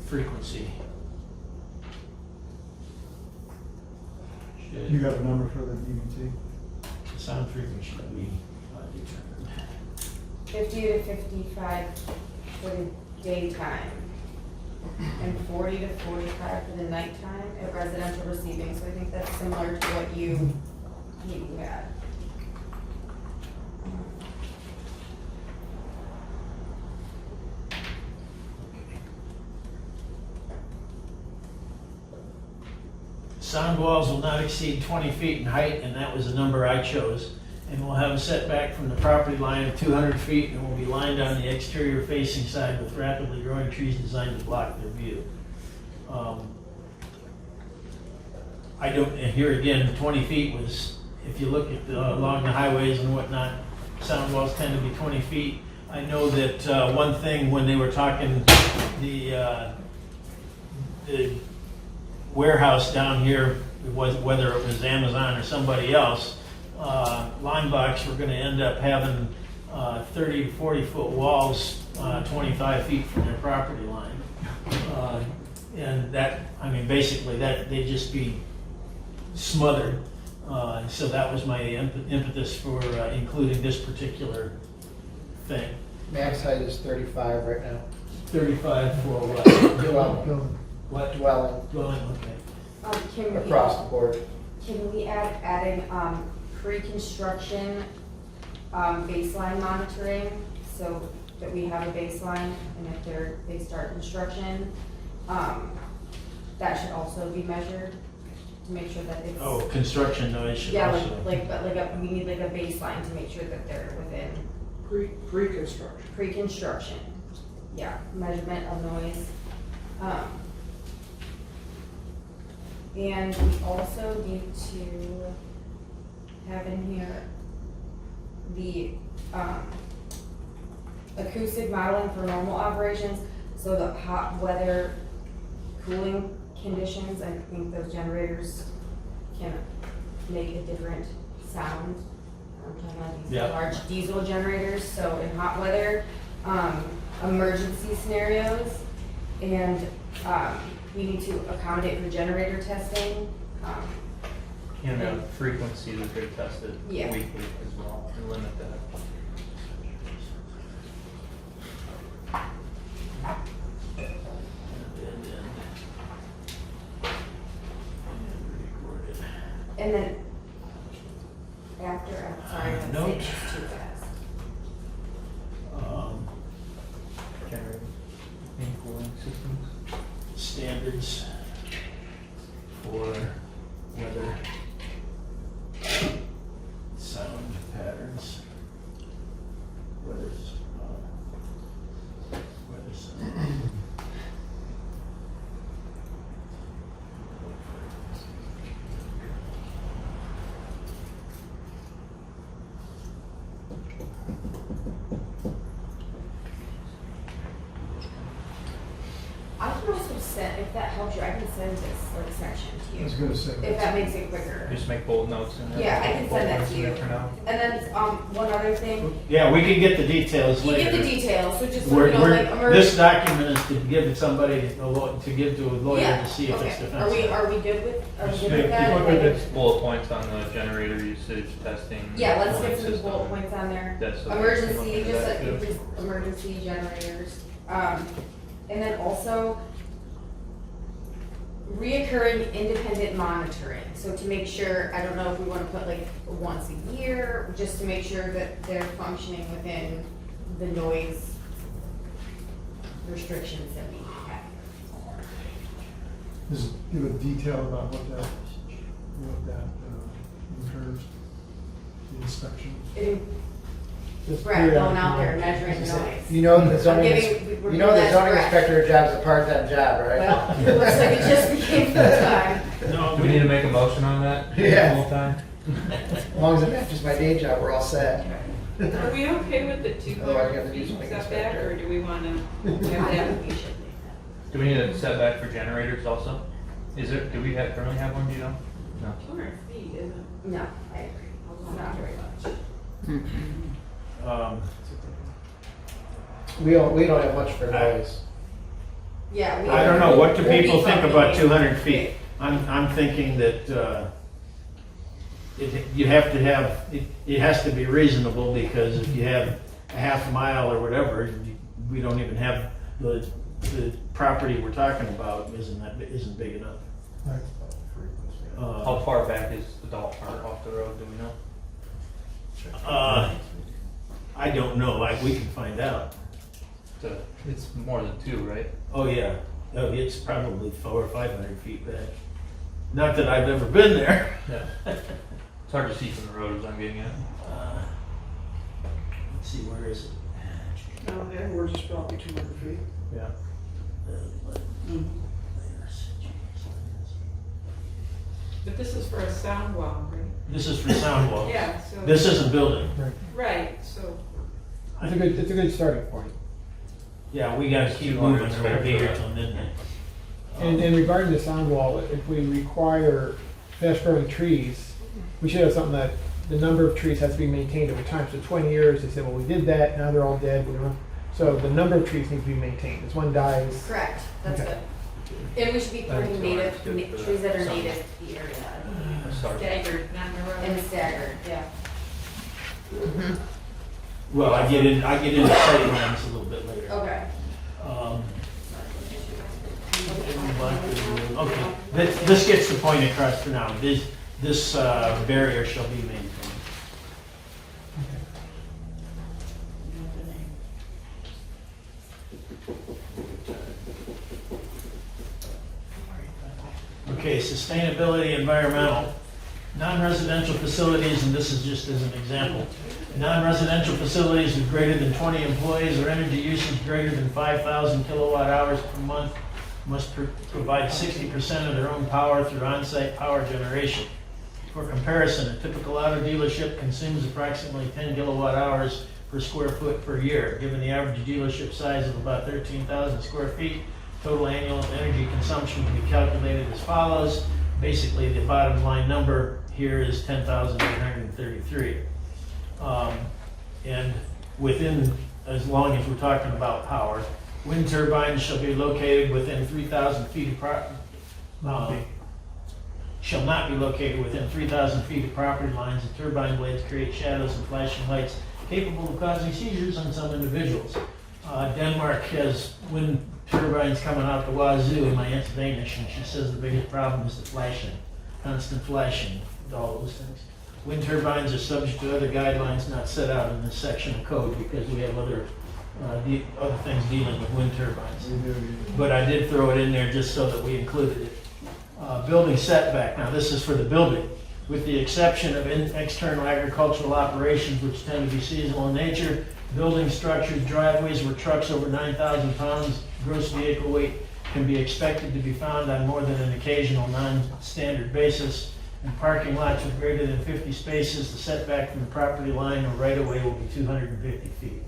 frequency. You got a number for the DVT? Sound frequency should be determined. 50 to 55 for the daytime, and 40 to 45 for the nighttime at residential receiving, so I think that's similar to what you had. Sound walls will not exceed 20 feet in height, and that was the number I chose. And will have a setback from the property line of 200 feet and will be lined on the exterior facing side with rapidly growing trees designed to block their view. I don't, and here again, 20 feet was, if you look at along the highways and whatnot, sound walls tend to be 20 feet. I know that one thing when they were talking, the warehouse down here, whether it was Amazon or somebody else, Limebox were going to end up having 30 to 40 foot walls 25 feet from their property line. And that, I mean, basically that they'd just be smothered. So that was my impetus for including this particular thing. Max height is 35 right now. 35 for what? Dwelling. What? Dwelling, Dwelling, okay. Can we across the board. Can we adding pre-construction baseline monitoring, so that we have a baseline, and if they start construction, that should also be measured to make sure that it's. Oh, construction noise should Yeah, also. we need like a baseline to make sure that they're within Pre-construction. pre-construction. Yeah, measurement of noise. And we also need to have in here the acoustic modeling for normal operations. So the hot weather cooling conditions, I think those generators can make a different sound. I'm talking about these Yeah. large diesel generators, so in hot weather, emergency scenarios, and we need to accommodate for generator testing. And the frequency that they're tested Yeah. weekly as well, and limit that. And then after, I'm sorry, I'm Note. saying this too fast. Generating and cooling systems. Standards for weather, sound patterns, weather sound. I can also send, if that helps you, I can send this like section to I was you, gonna say. if that makes it quicker. Just make bold notes in there. Yeah, I can send that Bold to you. notes in there for now. And then, one other thing, Yeah, we can get the details you later. get the details, so just, so We're, you know, like, this document is to give it somebody, to give to a lawyer Yeah, to see if it's okay. defensible. Are we good with, Just that? keep Look at bullet points on the generator usage testing. Yeah, let's get point some bullet system. points on there. That's the- Emergency, look at just that, like, too. just emergency generators. And then also reoccurring independent monitoring. So to make sure, I don't know if we wanna put like once a year, just to make sure that they're functioning within the noise restrictions that we have. Just give a detail about what that incurs, the inspection. Just Brett periodic going out there and monitoring. measuring the noise. You know the I'm zoning, giving- we're you know the giving that zoning to Brett. inspector job's a part-time job, right? Well, it looks like it just became full-time. No, Do we need to make a motion on that? Yeah. Full time? As long as it matches my day job, we're all set. Are we okay with the Otherwise, you have 200 to do feet something setback, inspector. or do we want to have that? Do we need a setback for generators also? Is there, do we currently have one, do you know? No. 200 feet, isn't it? No, I agree. Not very much. We don't have much for noise. Yeah. we- I don't know, what do we'll be people think about fine. 200 feet? I'm thinking that, you have to have, it has to be reasonable, because if you have a half mile or whatever, we don't even have, the property we're talking about isn't big enough. Right. How far back is the dog park off the road, do we know? I don't know, we can find out. It's more than 2, right? Oh, yeah, it's probably 400 or 500 feet back. Not that I've ever been there. Yeah. It's hard to see from the road as I'm getting at. Let's see, where is it? Now, Edwards is probably 200 feet. Yeah. But this is for a sound wall, right? This is for sound walls. Yeah, so. This isn't building. Right, so. It's a good starting point. Yeah, we gotta keep moving, or we'll be here till midnight. And regarding the sound wall, if we require fast-growing trees, we should have something that the number of trees has to be maintained over time. So 20 years, they said, well, we did that, now they're all dead. So the number of trees need to be maintained. As one dies, Correct, that's Okay. good. And we should be putting native, Good for trees that are that. native to the area. Start. Staggered, not in a row. And staggered, yeah. Well, I get into sight lines a little bit later. Okay. Okay, this gets the point across for now. This barrier shall be maintained. Okay, sustainability, environmental. Non-residential facilities, and this is just as an example. Non-residential facilities with greater than 20 employees or energy usage greater than 5,000 kilowatt hours per month must provide 60% of their own power through on-site power generation. For comparison, a typical auto dealership consumes approximately 10 kilowatt hours per square foot per year. Given the average dealership size of about 13,000 square feet, total annual energy consumption can be calculated as follows. Basically, the bottom line number here is 10,833. And within, as long as we're talking about power, wind turbines shall be located within 3,000 feet of shall not be located within 3,000 feet of property lines. The turbine blades create shadows and flashing lights capable of causing seizures on some individuals. Denmark has wind turbines coming out the wazoo. My aunt's Danish, and she says the biggest problem is the flashing, constant flashing, all those things. Wind turbines are subject to other guidelines not set out in this section of code because we have other things dealing with wind turbines. But I did throw it in there just so that we included it. Building setback, now this is for the building. With the exception of external agricultural operations which tend to be seasonal in nature, building structures, driveways where trucks over 9,000 pounds gross vehicle weight can be expected to be found on more than an occasional non-standard basis. In parking lots with greater than 50 spaces, the setback from the property line or right-of-way will be 250 feet.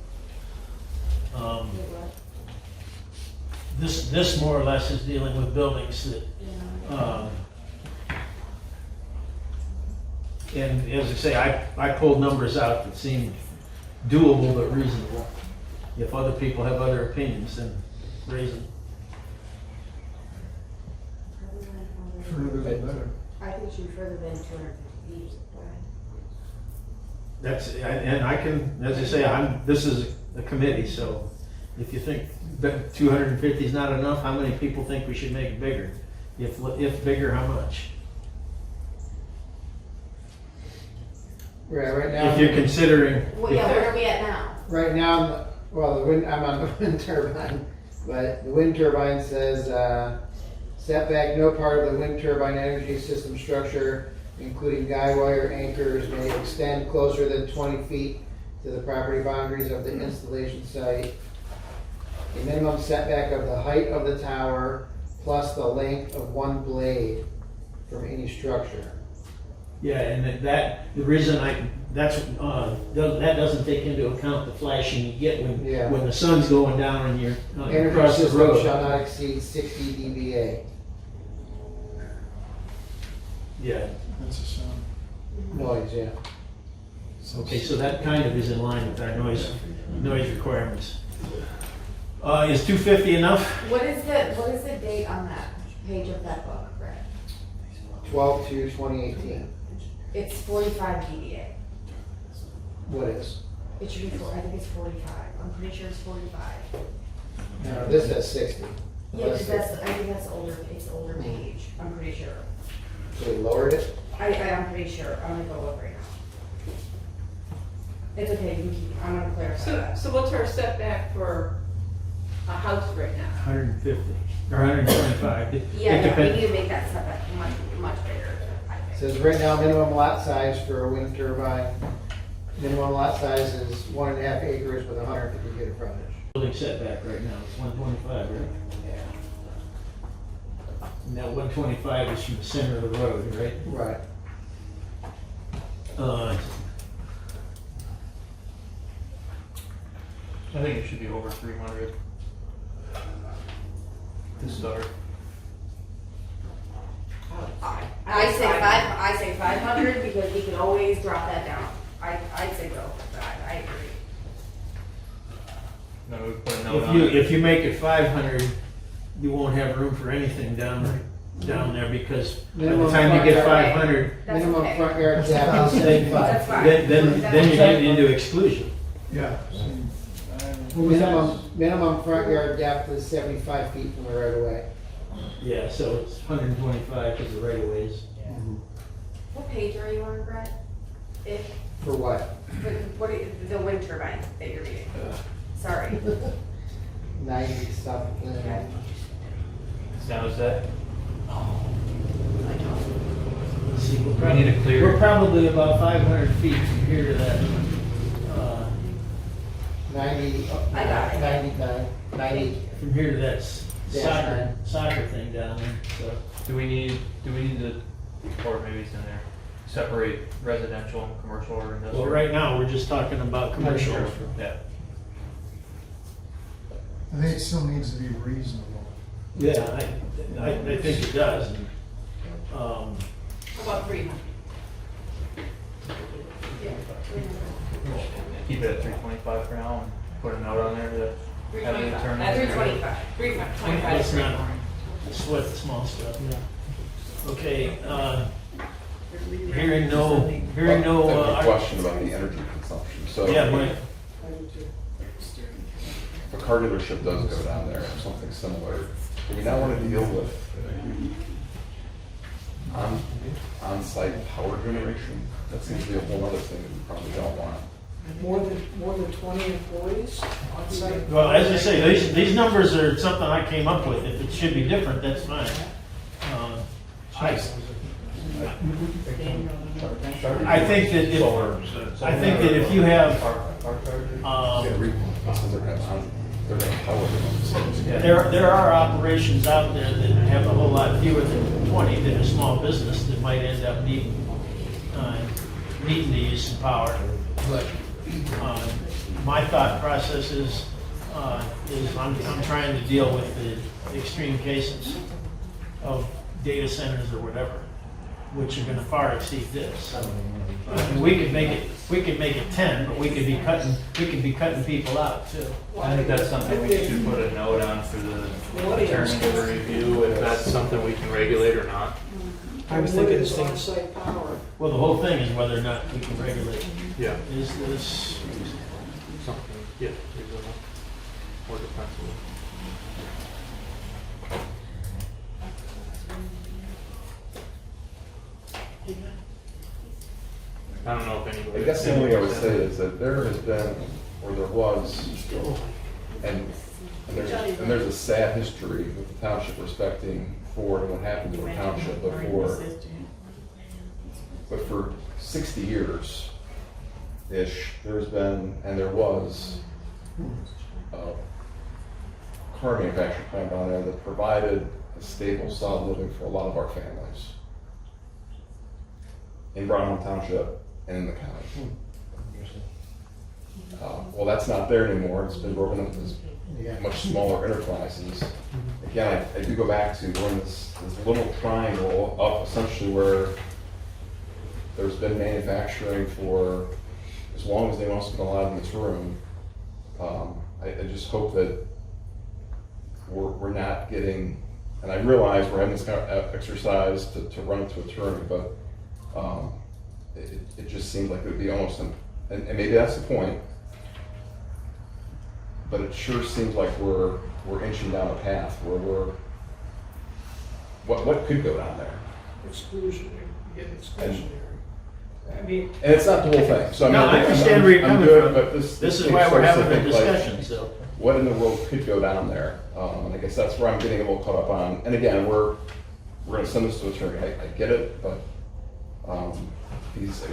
this more or less is dealing with buildings that, and as I say, I pulled numbers out that seemed doable but reasonable. If other people have other opinions, then raise them. Further the better. I think it should be further than 250 feet. That's, and I can, as I say, this is a committee, so if you think that 250 is not enough, how many people think we should make it bigger? If bigger, how much? Right now. If you're considering. Well, yeah, where are we at now? Right now, well, I'm on the wind turbine, but the wind turbine says, setback, no part of the wind turbine energy system structure, including guy wire anchors, may extend closer than 20 feet to the property boundaries of the installation site. A minimum setback of the height of the tower plus the length of one blade from any structure. Yeah, and the reason that doesn't take into account the flashing you get Yeah. when the sun's going down and you're Energy across the system road. shall not exceed 60 dBA. Yeah, That's a sound. Noise, yeah. okay, so that kind of is in line with our noise requirements. Is 250 enough? What is the date on that page of that book, Brett? 12/2/2018. It's 45 dBA. What is? It should be I think it's 45. I'm pretty sure it's 45. No, this says 60. Yeah, because I think that's older, it's older page, I'm pretty sure. So we lowered it? I'm pretty sure, I'm gonna go look right now. It's okay, you can keep, I'm gonna clarify So, that. so what's our setback for a house right now? 150 or 125. It Yeah, we depends. need to make that setback much bigger, I It think. says right now, minimum lot size for a wind turbine, minimum lot size is 1.5 acres with 150 feet of frontage. Building setback right now, it's 125, right? And that 125 is from the center of the road, right? Right. I think it should be over 300 to start. I say 500 because we can always drop that down. I'd say go for that, I agree. No, we put a note on it. If you make it 500, you won't have room for anything down there because by the Minimum time you get front yard. 500, That's Minimum okay. front yard depth is 75. That's fine. then you get into exclusion. Yeah. Minimum front yard depth is 75 feet from the right of way. Yeah, so it's 125 because the right of ways. What page are you on, Brett? If, For what? the wind turbine that you're reading? Sorry. 90 something. Okay. Now is that, Let's see, we need a clear. we're probably about 500 feet from here to that. 90. I got it. 99. 90. From here to that Dash soccer thing down there. So Do we need to, or maybe it's in there, separate residential and commercial or industrial? well, right now we're just talking about commercial. Yeah. I think it still needs to be reasonable. Yeah, I think it does. How about 300? Keep it at 325 for now and put a note on there to have the 325. attorney. That's 325. 325. Let's not sweat the small stuff. Okay, hearing no, I have a uh, question about the energy consumption. So yeah, Mike. if a car dealership does go down there or something similar, do we not want to deal with on-site power generation? That seems to be a whole other thing that we probably don't want. More than 20 employees on site? Well, as I say, these numbers are something I came up with. If it should be different, that's fine. I think that if you have, They're going to power them. there are operations out there that have a whole lot fewer than 20 that are small business that might end up needing to use some power. But my thought process is is I'm trying to deal with the extreme cases of data centers or whatever, which are gonna far exceed this. And we could make it 10, but we could be cutting people out too. I think that's something we should put a note on for the attorney to review, if that's something we can regulate or not. I was thinking the What is same. on-site power? Well, the whole thing is whether or not we can regulate. Yeah. Is this, Something, yeah, reasonable or defensible. I don't know if anybody. I guess the only thing I would say is that there has been, or there was, and there's a sad history with the township respecting Ford and what happened to the township before. But for 60 years-ish, there's been, and there was, a car manufacturing plant down there that provided a stable, solid living for a lot of our families in Brownhelm Township and in the county. Well, that's not there anymore. It's been broken up into much smaller enterprises. Again, I do go back to when this little triangle up essentially where there's been manufacturing for as long as they want us to be allowed in this room. I just hope that we're not getting, and I realize we're having this kind of exercise to run it to a term, but it just seems like it would be almost, and maybe that's the point, but it sure seems like we're inching down a path where what could go down there? Exclusionary, you get exclusionary. I mean, And it's not the whole thing, so I mean, No, I understand where you're I'm coming good, from. but this this is thing why we're starts to having a think, like, discussion, so. what in the world could go down there? And I guess that's where I'm getting a little caught up on. And again, we're gonna send this to attorney. I get it, but these So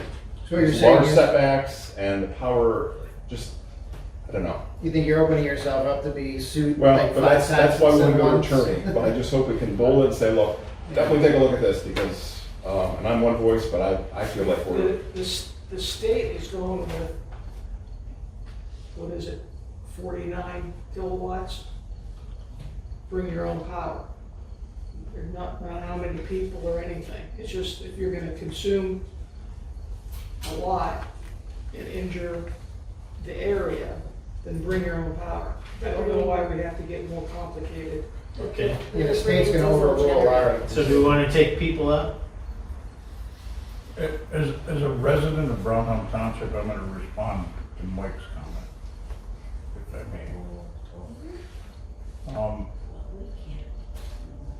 you're these saying large you're- setbacks and the power, just I don't know. You think you're opening yourself up to be sued Well, like but 5 times? that's why we want to go to once? attorney. But I just hope we can bold it and say, look, definitely take a look at this because, and I'm one voice, but I feel like we're the state is going with, what is it, 49 kilowatts? Bring your own power. There's not how many people or anything. It's just if you're gonna consume a lot and injure the area, then bring your own power. I don't know why we have to get more complicated. Okay. Yeah, the state's gonna overrule our. So do we want to take people out? As a resident of Brownhelm Township, I'm gonna respond to Mike's comment, if I may.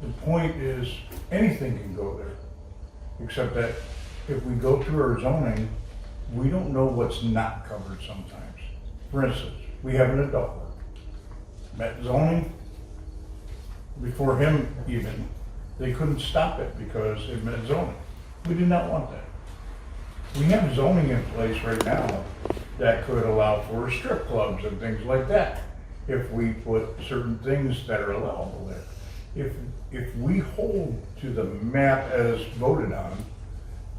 The point is, anything can go there, except that if we go through our zoning, we don't know what's not covered sometimes. For instance, we have an adult work. Met zoning, before him even, they couldn't stop it because it met zoning. We did not want that. We have zoning in place right now that could allow for strip clubs and things like that, if we put certain things that are allowable there. If we hold to the map as voted on,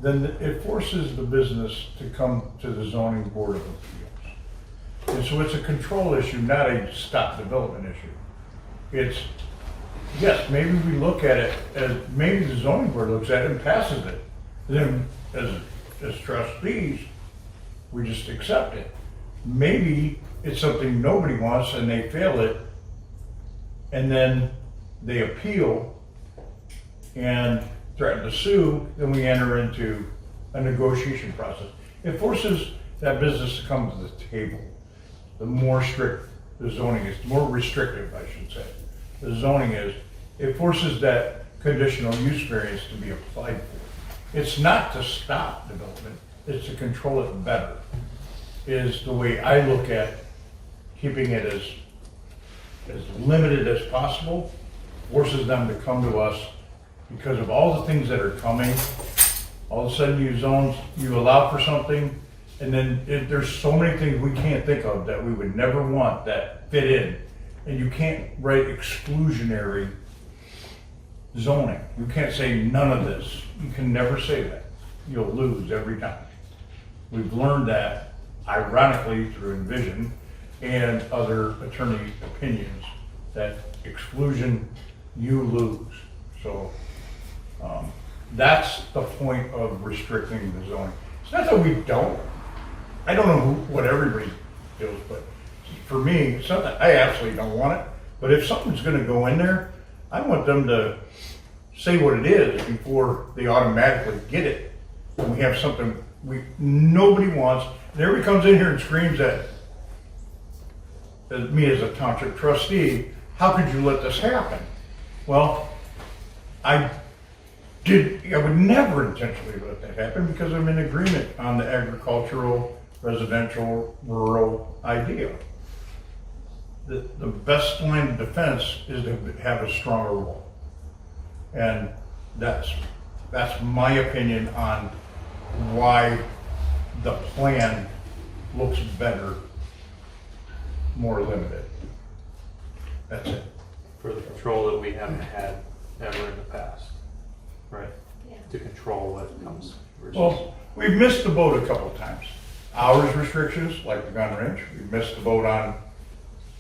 then it forces the business to come to the zoning board of appeals. And so it's a control issue, not a stop development issue. It's, yes, maybe we look at it as, maybe the zoning board looks at it and passes it. Then as trustees, we just accept it. Maybe it's something nobody wants and they fail it, and then they appeal and threaten to sue, then we enter into a negotiation process. It forces that business to come to the table. The more strict the zoning is, the more restrictive, I should say, the zoning is, it forces that conditional use variance to be applied for. It's not to stop development, it's to control it better, is the way I look at keeping it as limited as possible, forces them to come to us because of all the things that are coming. All of a sudden you allow for something, and then there's so many things we can't think of that we would never want that fit in. And you can't write exclusionary zoning. You can't say none of this. You can never say that. You'll lose every time. We've learned that, ironically, through Envision, and other attorney opinions that exclusion, you lose. So, that's the point of restricting the zoning. It's not that we don't, I don't know what everybody feels, but for me, it's not that I absolutely don't want it, but if something's gonna go in there, I want them to say what it is before they automatically get it. And we have something nobody wants, and everybody comes in here and screams at me as a township trustee, how could you let this happen? Well, I would never intentionally let that happen because I'm in agreement on the agricultural, residential, rural idea. The best line of defense is to have a stronger wall. And that's my opinion on why the plan looks better, more limited. That's it. For the control that we haven't had ever in the past, right? To control what comes versus. Well, we've missed the boat a couple times. Hours restrictions, like the gun range, we missed the boat on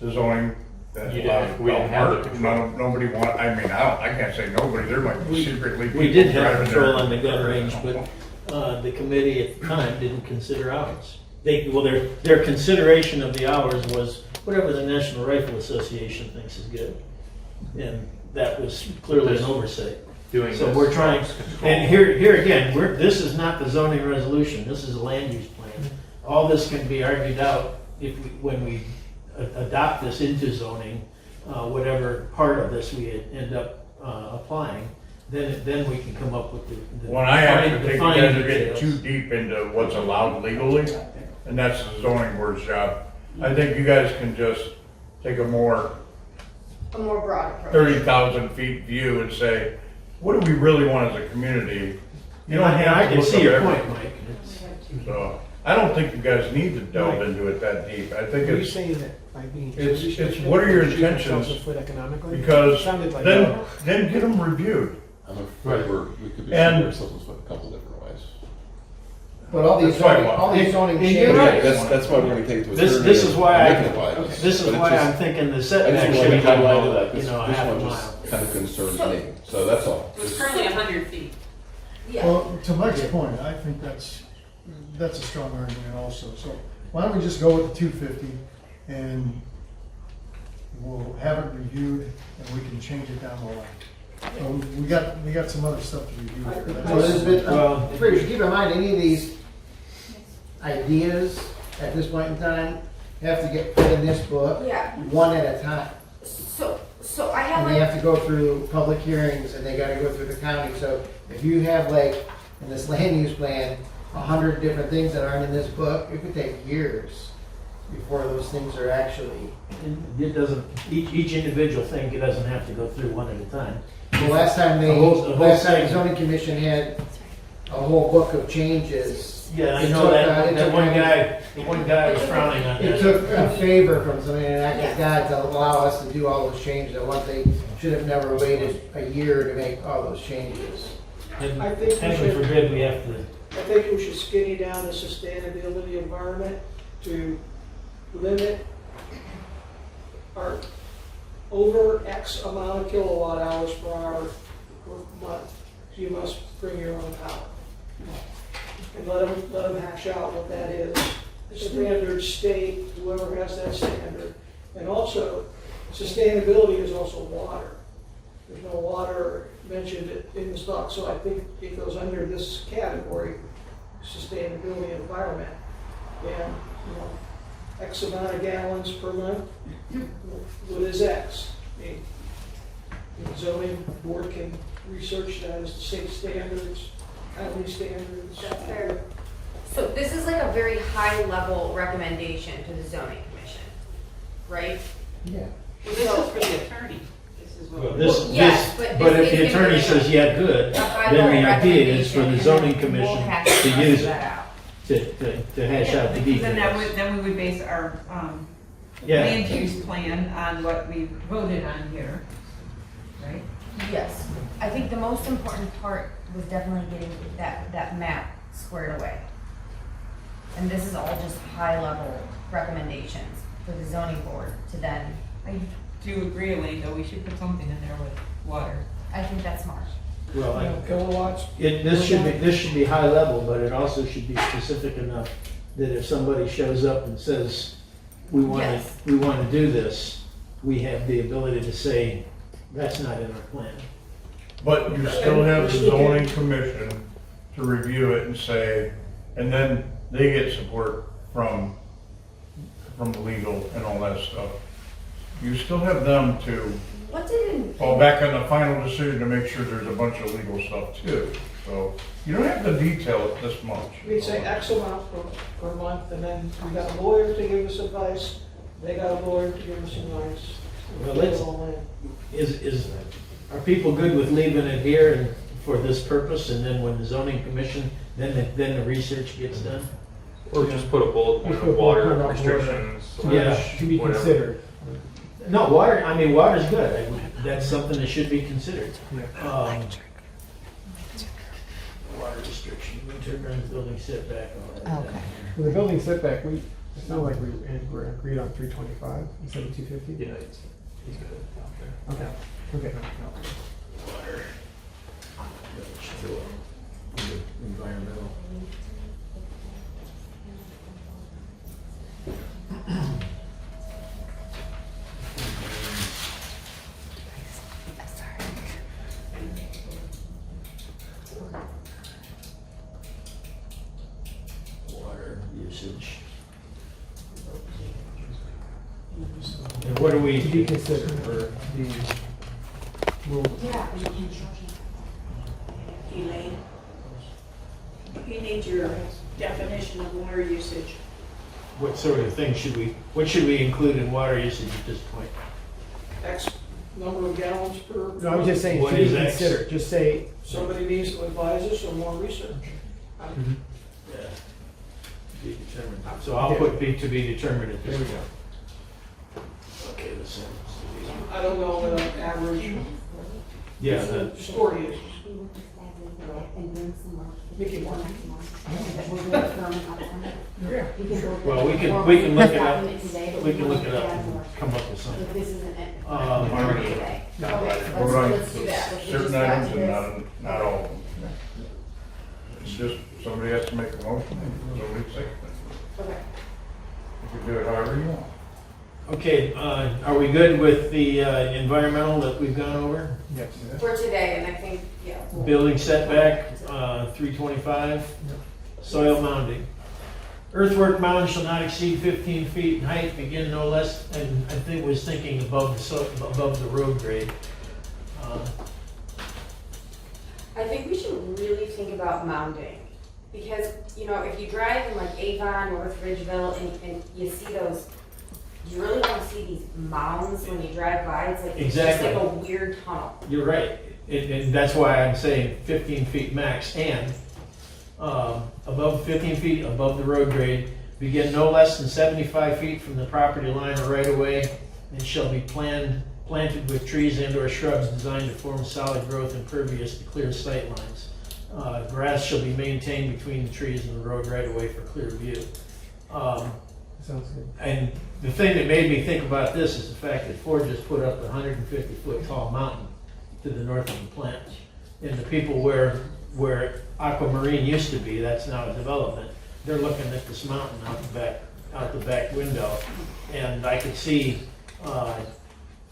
the zoning. That You didn't- we didn't have the control. Nobody I can't say nobody, there might be secretly people We did have driving control there. on the gun range, but the committee at the time didn't consider hours. Their consideration of the hours was whatever the National Rifle Association thinks is good. And that was clearly an oversight. Doing So this we're trying, helps control. and here again, this is not the zoning resolution, this is a land use plan. All this can be argued out when we adopt this into zoning, whatever part of this we end up applying, then we can come up with the. When I actually think you defined guys are getting details. too deep into what's allowed legally, and that's the zoning board's job. I think you guys can just take a more A more broad approach. 30,000 feet view and say, what do we really want as a community? You And don't I have to can look see up your everything. point, Mike. It's- So, I don't think you guys need to delve into it that deep. I think Are you it's, saying that by being too it's restrictive, what are your you shoot yourself intentions? in the foot economically? because It sounded like then no. get them reviewed. I'm afraid we could be And- shooting ourselves in the foot a couple different ways. But all these That's why I zoning, want- all these zoning And changes. you're right. That's why we're gonna take it to This attorney is and why make it wise. this is But it's why just- I'm thinking the I setback just should want be to highlight about, that, you this know, a this half a one mile. just kind of concerns me, so that's all. It's currently 100 feet. Yeah. Well, to Mike's point, I think that's a strong argument also. So why don't we just go with the 250 and we'll have it reviewed and we can change it down the line. We got some other stuff to review here. So this has been, Well- Freddie, keep in mind, any of these ideas at this point in time have to get put in this book, Yeah, one at a time. so I have And they like, have to go through public hearings and they gotta go through the county. So if you have like, in this land use plan, 100 different things that aren't in this book, it could take years before those things are actually. It doesn't, each individual thing, it doesn't have to go through one at a time. The last time The whole the thing. zoning commission had a whole book of changes. Yeah, I It know took, that, it that took one maybe- guy, the one guy was frowning on It that. took a favor from somebody, an act of God, to allow us to do all those changes at once. They should have never waited a year to make all those changes. And I think we heaven should- forbid we have to, I think we should skinny down the sustainability environment to limit our over X amount of kilowatt hours per hour per month. You must bring your own power. And let them hash out what that is. Standard state, whoever has that standard. And also, sustainability is also water. There's no water mentioned in the stock, so I think it goes under this category, sustainability environment. And, X amount of gallons per month, what is X? I mean, the zoning board can research that as the state standards, county standards. that's fair. So this is like a very high level recommendation to the zoning commission, right? Yeah. Well, this is for the attorney. This is what. this, Yes, this, but but this if the is attorney gonna be says, yeah, good, A high then level the idea is for the recommendation, zoning and then we'll commission have to suss use that it, out. to hash out the details. Then we would base our Yeah. land use plan on what we voted on here, right? Yes, I think the most important part was definitely getting that map squared away. And this is all just high level recommendations. for the zoning board to then, I do agree, Elaine, though, we should put something in there with water. I think that's smart. Well, You know, kilowatts, this should be high level, but it also should be specific enough that if somebody shows up and says, we want Yes. to do this, we have the ability to say, that's not in our plan. But you still have the zoning commission to review it and say, and then they get support from legal and all that stuff. You still have them to What did fall back on the final decision to make sure there's a bunch of legal stuff too. So you don't have to detail it this much. we'd say X amount per month, and then we got a lawyer to give us advice, they got a lawyer to give us advice. Well, Fill it let's- all in. Are people good with leaving it here and for this purpose, and then when the zoning commission, then the research gets done? Or just put a bullet point Just put of a bullet water point about water. restrictions. Yeah, slash To be whatever. considered. No, water's good. That's something that should be considered. Water restriction, wind turbines, building setback, all that. Okay. With the building setback, it's not like we agreed on 325 instead of 250? Yeah, he's good out there. Okay, okay. Water. Environmental. Water usage. And what do we? To be considered for the rule. Elaine, you need your definition of water usage. What sort of thing what should we include in water usage at this point? X number of gallons per. No, I'm just saying, What to be is X? considered, just say, Somebody needs to advise us or more research. Yeah. To be determined. So I'll put be to be determined at this there we point. go. Okay, listen. I don't know what an average Yeah, story is. Mickey Mouse. well, we can look it up. We can look it up and come up with something. This isn't it. Already. Okay, Vote on let's do that. Let's certain just items do and this. not all of them. It's just, somebody has to make a motion, and somebody second it. Okay. You can do it however you want. Okay, are we good with the environmental that we've gone over? Yes. For today, and I think, yeah. Building setback, 325. Soil mounding. Earthwork mound shall not exceed 15 feet in height, begin no less, and I think was thinking above the road grade. I think we should really think about mounding. Because, you know, if you drive in like Avon, North Ridgeville, and you see those, you really don't see these mounds when you drive by. It's like, Exactly. It's just like a weird tunnel. You're right, and that's why I'm saying 15 feet max, and above 15 feet above the road grade, begin no less than 75 feet from the property line or right of way, and shall be planted with trees and or shrubs designed to form solid growth impervious to clear sight lines. Grass shall be maintained between the trees and the road right of way for clear view. Sounds good. And the thing that made me think about this is the fact that Ford just put up a 150-foot tall mountain to the north of the plant. And the people where Aquamarine used to be, that's now a development, they're looking at this mountain out the back window. And I could see,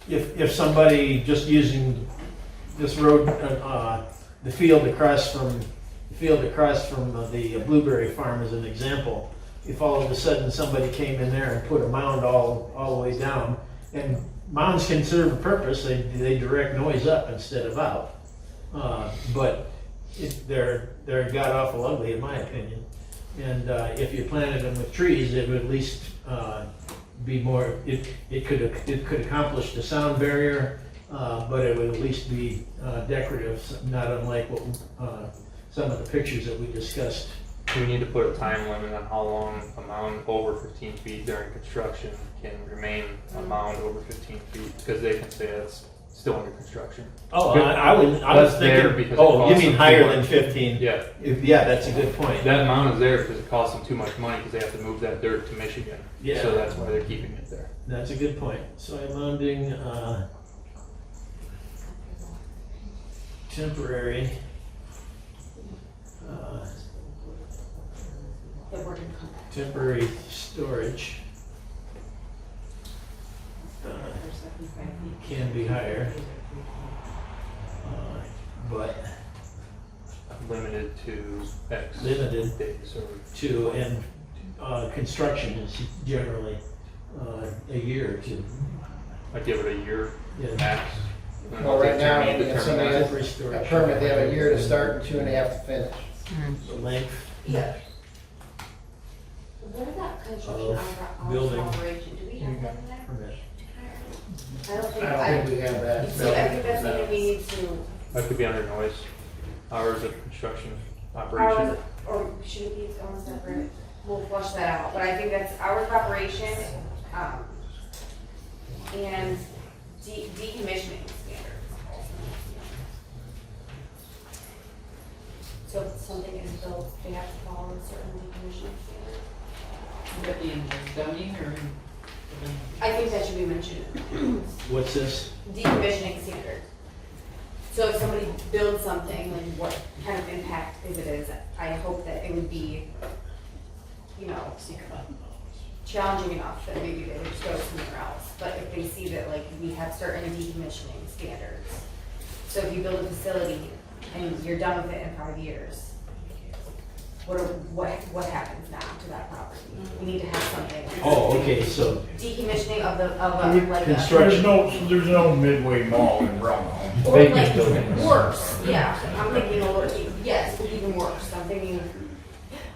if somebody just using this road, the field across from the blueberry farm as an example, if all of a sudden somebody came in there and put a mound all the way down, and mounds can serve a purpose, they direct noise up instead of out. But they're god awful ugly in my opinion. And if you planted them with trees, it would at least be more, it could accomplish the sound barrier, but it would at least be decorative, not unlike what some of the pictures that we discussed. Do we need to put a time limit on how long a mound over 15 feet during construction can remain a mound over 15 feet? Because they can say that's still under construction. Oh, I was That's there thinking, because it oh, you costs mean them higher too than much. 15? Yeah, Yeah, that's a good point. that amount is there because it costs them too much money because they have to move that dirt to Michigan. Yeah. So that's why they're keeping it there. That's a good point. Soil mounding, temporary. That we're gonna come back. Temporary storage. Can be higher. But Limited to X limited days or. to, and, construction is generally, a year or two. I'd give it a year Yeah. max. And Well, right now, determine if somebody that. has a permit, they have a year to start and 2.5 to finish. The length. Yeah. What about construction Of on building. operation? Do we have that in there? Permit. I don't think, I don't think we have that. So I think that's something we need to, That could be under noise, hours of construction operation. hours, or should it be its own separate? We'll flush that out, but I think that's hours of operation, and decommissioning standards. So if something is built, they have to follow a certain decommissioning standard. Would that be in zoning or? I think that should be mentioned. What's this? Decommissioning standards. So if somebody builds something, like what kind of impact is it? I hope that it would be, you know, challenging enough that maybe they would just go somewhere else. But if they see that like we have certain decommissioning standards, so if you build a facility and you're done with it in 5 years, what happens now to that property? We need to have something. Oh, okay, so Decommissioning of a like a. construction. There's no Midway Mall in Brownhelm. Or like worse, yeah, I'm thinking a little, yes, even worse, I'm thinking,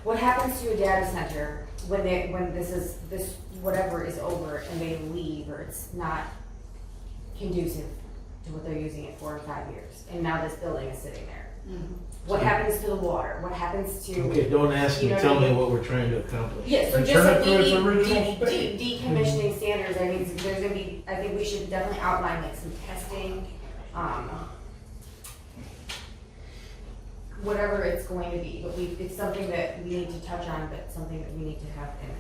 what happens to a data center when this whatever is over and they leave or it's not conducive to what they're using it for in 5 years, and now this building is sitting there? What happens to the water? What happens to? Okay, don't ask me, You know tell what I me mean? what we're trying to accomplish. Yeah, so And just turn like it to its we original need state. decommissioning standards, I mean, there's gonna be, I think we should definitely outline like some testing, whatever it's going to be, but it's something that we need to touch on, but something that we need to have in it.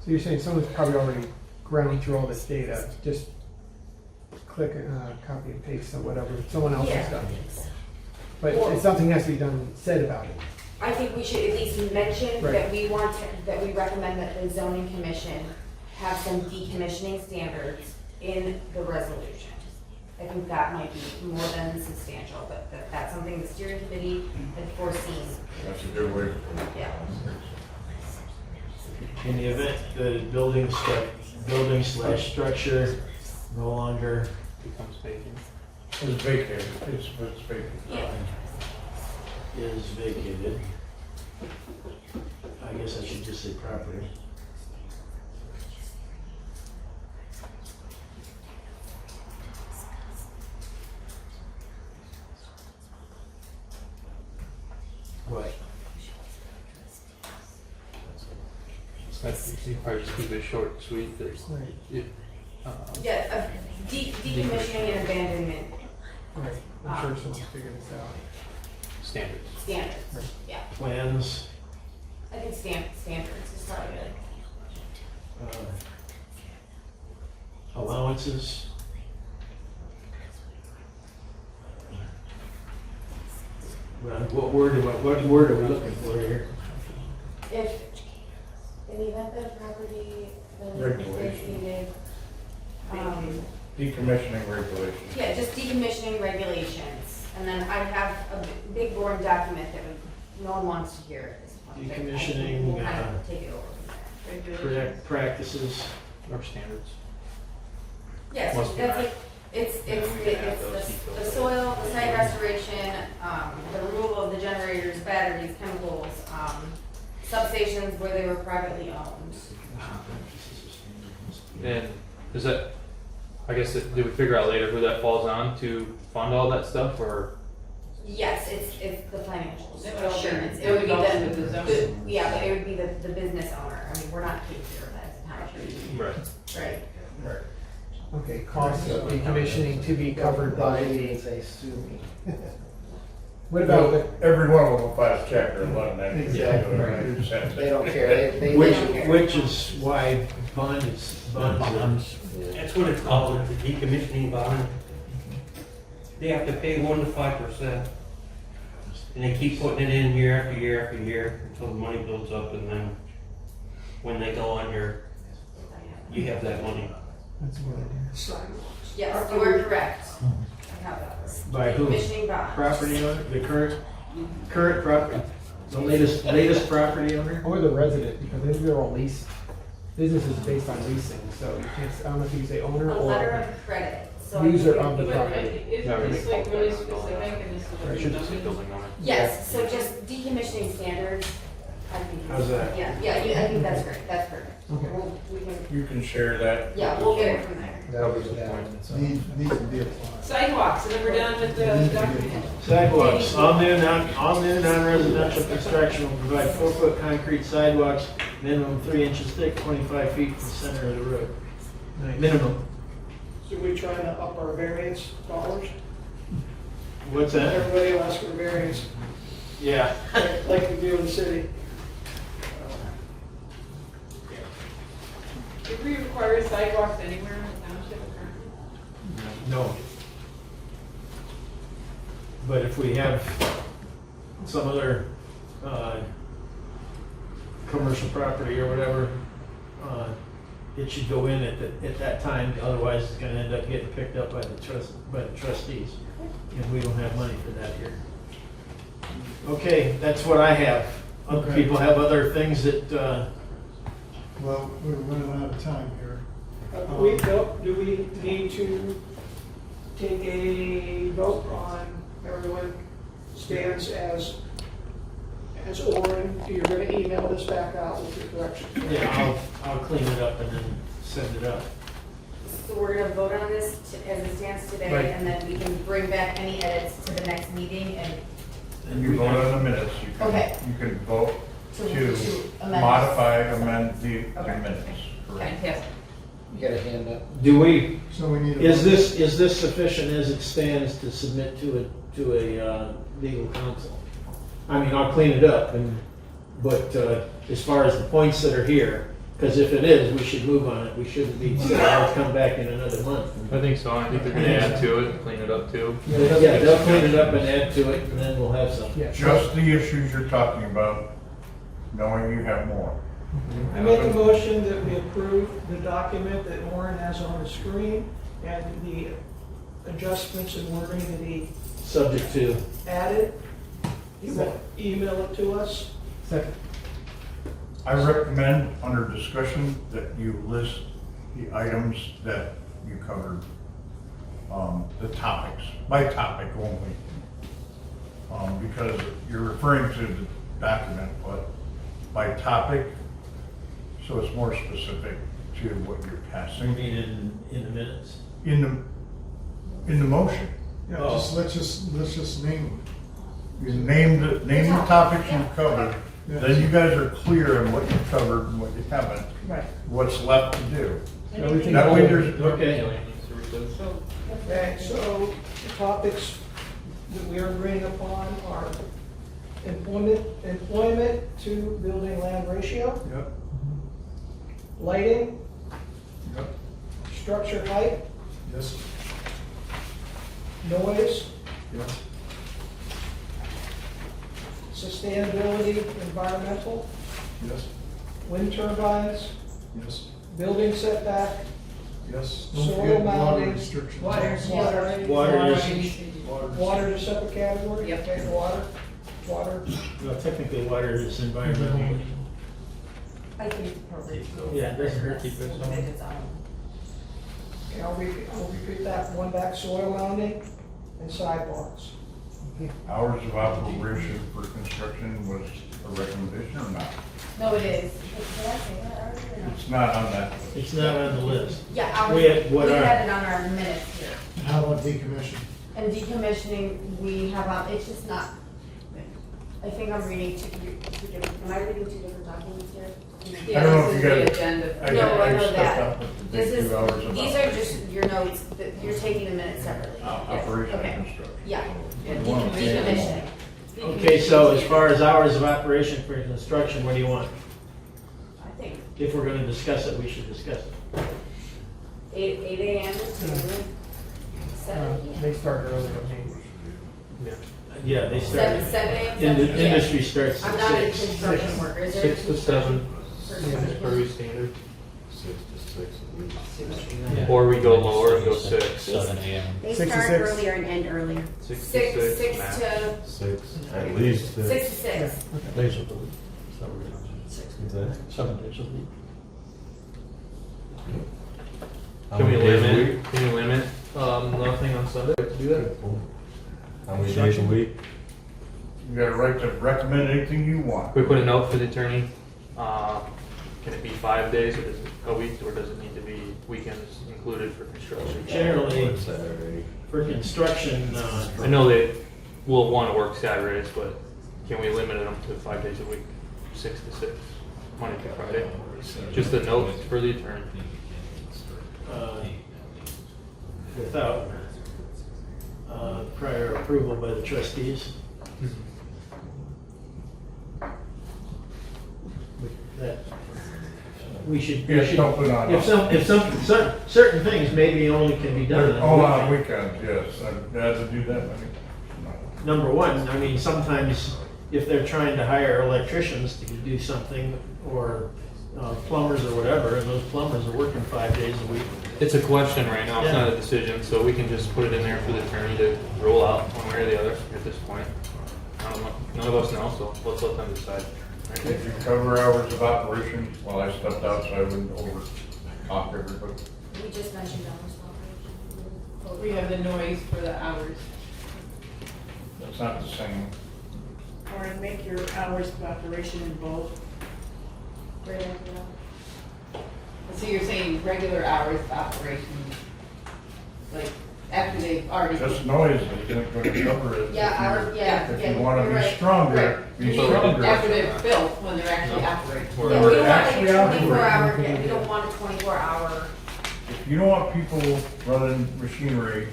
So you're saying someone's probably already ground through all this data, just click, copy and paste or whatever, someone else has Yeah. done. But if something has to be done, said about it. I think we should at least mention Right. that we want to, that we recommend that the zoning commission have some decommissioning standards in the resolution. I think that might be more than substantial, but that's something the steering committee had foreseen. That's a good way. Yeah. In the event the building/structure no longer Becomes vacant. It's vacated, it's vacated. Yeah. is vacated, I guess I should just say property. What? You probably just keep it short and sweet. Yeah, decommissioning and abandonment Right, I'm sure someone figured this out. Standards. standards, yeah. Plans, I think standards is probably good. allowances. What word are we looking for here? If, in the event that a property is Regulation. vacated, Decommissioning regulations. yeah, just decommissioning regulations, and then I have a big boring document that no one wants to hear at this point. but I think Decommissioning, We'll kind of take it over from there. Correct practices. Or standards. Yes, Must be that's right. like, it's Yeah, we can add those the details. soil, the site restoration, the removal of the generators, batteries, chemicals, substations where they were privately owned. And is that, I guess, did we figure out later who that falls on to fund all that stuff, or? Yes, it's the financials. It would all be- Insurance. it would go with the zoning. Yeah, but it would be the business owner. I mean, we're not paid for that as a township. Right. Right. Okay, costs of decommissioning to be covered by the, Say, sue me. what about the, Every one of them will pass check or let them. Exactly, right. They don't care, they Which, don't care. which is why bonds. That's what it's called, the decommissioning bond. They have to pay 1 to 5%. And they keep putting it in year after year after year until the money builds up, and then when they go under, you have that money. that's what I do. Sidewalks. Yes, you are correct. I have that. By who? Decommissioning bond. Property owner, the current property, the latest property owner? Or the resident, because I think they're all leased. Business is based on leasing, so you can't, I don't know if you can say owner A letter or of credit, so. user of the But property. Yeah, isn't we this make like both really of them. specific and this Or it is should just say building owner. Yes, so just decommissioning standards, I think. How's that? Yeah, I think that's great, that's perfect. Okay. We can, You can share that. yeah, we'll get it from there. Need to be applied. sidewalks, and then we're done with the document. Sidewalks, all new non-residential construction will provide 4-foot concrete sidewalks, minimum 3 inches thick, 25 feet from the center of the road. Minimum. So we trying to up our variance dollars? What's that? Everybody will ask for variance, Yeah. like we do in the city. Did we require sidewalks anywhere in the township currently? No. But if we have some other, commercial property or whatever, it should go in at that time, otherwise it's gonna end up getting picked up by the trustees. And we don't have money for that here. Okay, that's what I have. Other Okay. people have other things that, Well, we're running out of time here. Do we need to take a vote on everyone stands as Orin? You're gonna email this back out with your corrections? yeah, I'll clean it up and then send it up. So we're gonna vote on this as it stands Right. today, and then we can bring back any edits to the next meeting and And you vote on the minutes, Okay. you can vote to to amend. modify, amend the Okay. minutes. Correct. Fantastic. You got a hand up. Do we, So we need. is this sufficient as it stands to submit to a legal counsel? I mean, I'll clean it up but as far as the points that are here, because if it is, we should move on it. We shouldn't be saying, let's come back in another month. I think so, I think they're gonna add to it and clean it up too. Yeah, they'll clean it up and add to it, and then we'll have something. Yeah. Just the issues you're talking about, knowing you have more. I make a motion that we approve the document that Orin has on the screen and the adjustments and wording that he Subject to, added. Email it to us. Second. I recommend under discussion that you list the items that you covered, the topics, by topic only. Because you're referring to the document, but by topic, so it's more specific to what you're I passing mean, in the minutes. in the motion. Yeah, Oh. let's just name You name the topics you've covered, them. then you guys are clear on what you've covered and what you haven't, Right. what's left to do. Everything That way else- there's, Okay. needs to read those. Okay, so the topics that we are agreeing upon are employment to building land ratio, Yep, lighting, yep, structure height, yes, noise, yes, sustainability, environmental, yes, wind turbines, yes, building setback, yes. Soil Don't forget water mounting, restrictions. Water. Water water is a separate category? Yep. Okay, water, Well, technically, water is environmental. I think probably. Yeah, it doesn't hurt to keep it With on. its own. okay, I'll repeat that one back, soil mounting and sidewalks. hours of operation for construction was a recommendation or not? No, it is. Did I say that earlier or not? It's not on that. It's not on the list. Yeah, We had- what we are- had it on our minutes here. How about decommission? And decommissioning, we have, it's just not, I think I'm reading two different, am I reading two different documents here? I don't know if you This is guys. the agenda. No, I know stepped that. up with the This big is, 2 hours of these are operation. just your notes, that you're taking the minutes separately. Operation Okay. and construction. Yeah, One. decommissioning. Okay, so as far as hours of operation for construction, what do you want? I think If we're gonna discuss it, we should discuss it. 8 AM to 7 PM. They start early, I mean. Yeah, they start. 7 AM? Industry starts I'm at not a 6. construction worker, is there? 6 to 7 is pretty standard. 6 to 6. Or we go lower and go 6. 7 a.m. They 6 to start 6. earlier and end earlier. 6 to 6 6 max. to, 6, at least 6. 6 to 6. Days of the week. 7 days of the week. How Can we many days a limit, week? can you limit, nothing on Sunday to do that? How many days a week? You got a right to recommend anything you want. We put a note for the attorney, can it be 5 days or does it, a week, or does it need to be weekends included for construction? Generally, Saturday. for construction, I know they will want to work Saturdays, but can we limit them to 5 days a week, 6 to 6, Monday to Friday? Just a note for the attorney. without prior approval by the trustees. That we should. Don't put on. If certain things maybe only can be done. Oh, on weekends, yes, I've had to do that many. Number one, I mean, sometimes if they're trying to hire electricians to do something, or plumbers or whatever, and those plumbers are working 5 days a week. It's a question right now, it's not a decision, so we can just put it in there for the attorney to rule out one way or the other at this point. None of us know, so let's let them decide. If you cover hours of operation, well, I stepped out so I wouldn't over-talk everybody. We just mentioned hours of operation. We have the noise for the hours. That's not the same. Or make your hours of operation in bold. Great idea. So you're saying regular hours of operation, like after they've already. Just noise isn't going to cover it. If you want to you're be right. stronger, be So stronger. After they're built, when they're actually operating. Yeah, we don't want like Actually a operating. 24-hour, we don't want a 24-hour. If you don't want people running machinery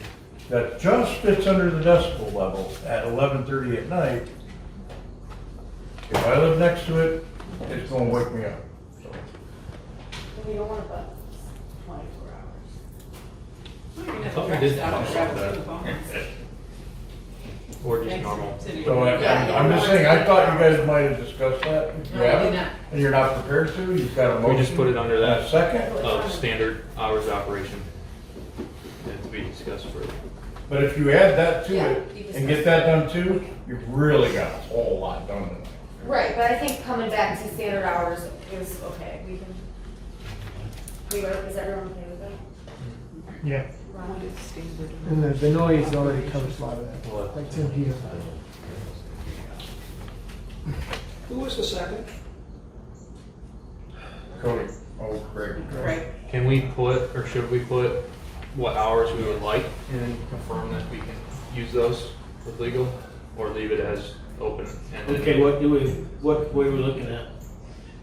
that just fits under the decibel level at 11:30 at night, if I live next to it, it's going to wake me up. So, We don't want to put 24 hours. I thought we did talk about that. Or just normal. So I'm just saying, I thought you guys might have discussed that. If you No, we did haven't, not. and you're not prepared to, you've got a We motion. just put it under and a that second. of standard hours of operation. And to be discussed further. But if you add that to Yeah, it you and get that done too, you've really got a whole lot done tonight. Right, but I think coming back to standard hours is okay, we can. Is everyone okay with that? Yeah. Ron? And the noise already covers a lot of that, like 10 p.m. Who was the second? Cody, oh, Greg. Right. Can we put, or should we put what hours we would like and confirm that we can use those with legal? Or leave it as open ended? Okay, what way we're looking at?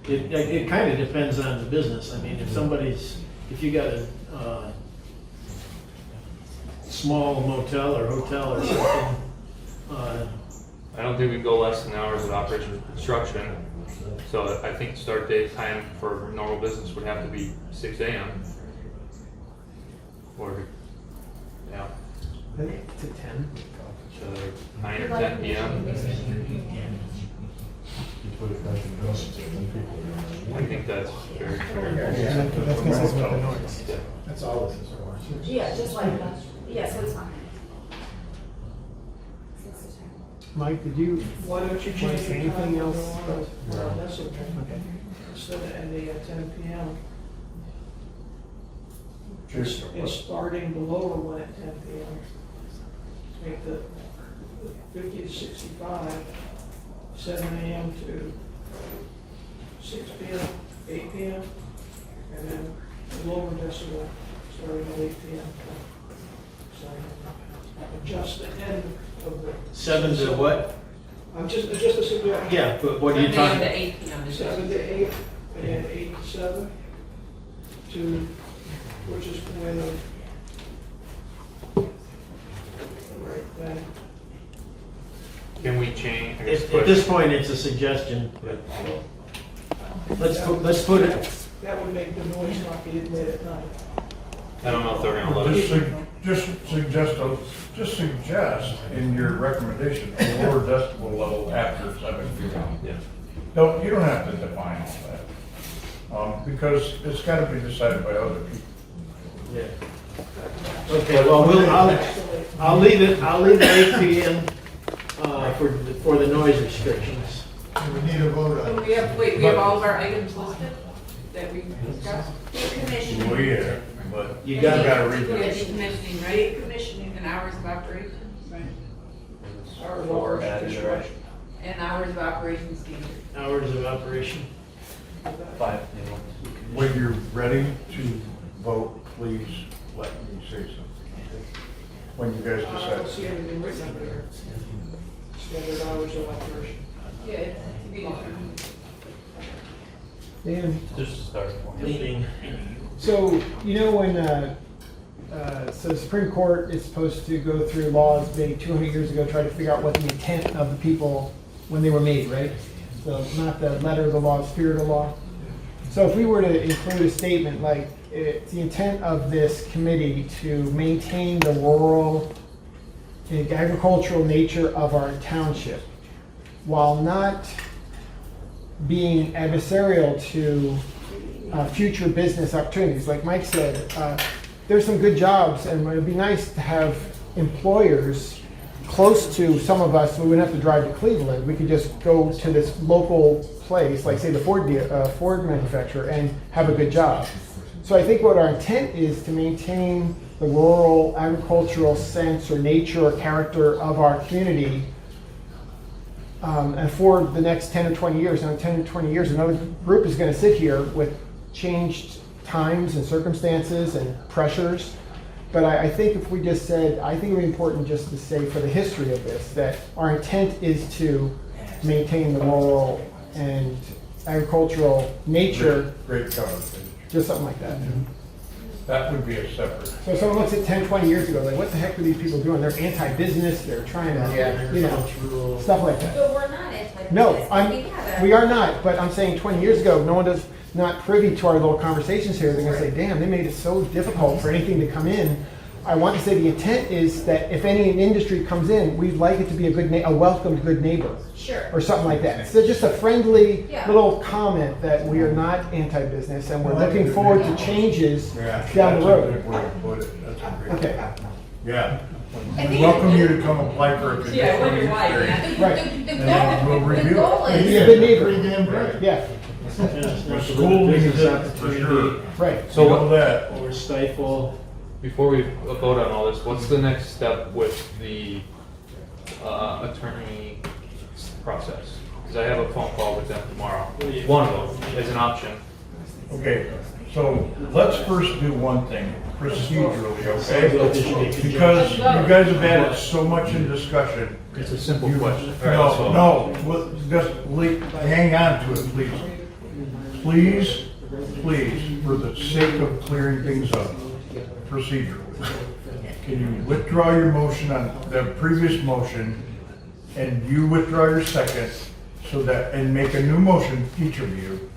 It kind of depends on the business. I mean, if you got a small motel or hotel or something, I don't think we go less than hours of operation of construction. So I think start date time for normal business would have to be 6 a.m. Or, yeah, To 10. to 9 or 10 p.m. I think that's very fair. That's consistent with the noise. Yeah. That's all this is for. Yeah, just like that. Yeah, so it's fine. 6 to 10. Mike, did you, Why don't you Want change to say the time anything from else? the one to- No. That's okay. okay. Instead of ending at 10 PM. Just- And starting the lower one at 10 PM. Make the 50 to 65, 7 AM to 6 PM, 8 PM, and then the lower decibel starting at 8 PM. So adjust the end of the. 7 to what? I'm just a suggestion. Yeah, but what are you Monday talking? to 8 p.m. 7 to 8, and then 8 to 7, which is when, right then. Can we change? I guess At this point, it's a suggestion, but let's put it, That would make the noise not be late at night. I don't know if they're gonna let us. Just suggest in your recommendation a lower decibel level after 7 p.m. Yeah. You don't have to define all that, because it's gotta be decided by other people. yeah. Okay, well, I'll leave it 8 p.m. For the noise restrictions. We need a vote on We have all of our items listed that we discussed. Decommissioning. Well, yeah, but You you gotta- gotta read We have this. decommissioning, right? Decommissioning and hours of operation. Or And hours of operation standard. Hours of operation. When you're ready to vote, please let me say something. When you guys I decide. don't see anything written up there. Standard hours of operation. Yeah, it's to be determined. Dan, Just start. Meeting. so, you know when, so the Supreme Court is supposed to go through laws made 200 years ago, try to figure out what the intent of the people when they were made, right? So not the letter of the law, the spirit of the law. So if we were to include a statement like, it's the intent of this committee to maintain the rural and agricultural nature of our township, while not being adversarial to future business opportunities. Like Mike said, there's some good jobs, and it would be nice to have employers close to some of us. So we wouldn't have to drive to Cleveland. We could just go to this local place, like say the Ford manufacturer, and have a good job. So I think what our intent is to maintain the rural agricultural sense or nature or character of our community. And for the next 10 or 20 years, now 10 or 20 years, another group is going to sit here with changed times and circumstances and pressures. But I think if we just said, I think it would be important just to say for the history of this, that our intent is to maintain the rural and agricultural nature, Great cover. just something like that. That would be a separate. So if someone looks at 10, 20 years ago, like, what the heck are these people doing? They're anti-business, they're trying to, you know, stuff like that. But we're not anti-business. No, We we are not, but I'm saying 20 years ago, no one does, not privy to our little conversations here, they're gonna say, damn, they made it so difficult for anything to come in. I want to say the intent is that if any industry comes in, we'd like it to be a welcomed good neighbor, Sure. or something like that. So just a friendly Yeah. little comment that we are not anti-business and we're looking forward to changes Yeah, down the that's a road. good way to put it. That's a great. Okay, Yeah. I We think- welcome you to come apply for a Yeah, conditional wonder use why, variance. yeah. Right. The And we'll goal, review the it. goal be is. a good neighbor, Pretty damn bright. yeah, The school needs it, for sure. right. So know that. Or stifle. Before we vote on all this, what's the next step with the attorney process? Because I have a phone call with them tomorrow. One of them is an option. Okay, so let's first do one thing procedurally, okay? Because you guys have added so much in discussion. It's a simple question. All right, let's vote. No, just hang on to it, please. Please, for the sake of clearing things up procedurally, can you withdraw your motion on the previous motion and you withdraw your second so that, and make a new motion, each of you,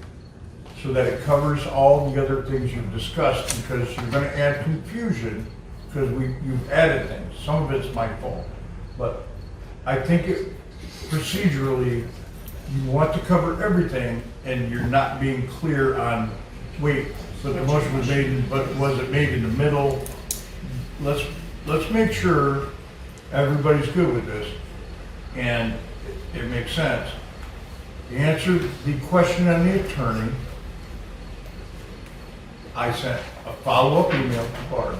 so that it covers all the other things you've discussed, because you're gonna add confusion, because you've added things. Some of it's my fault. But I think procedurally, you want to cover everything, and you're not being clear on, wait, but the motion was made, but was it made in the middle? Let's make sure everybody's good with this, and it makes sense. To answer the question on the attorney, I sent a follow-up email to Barb.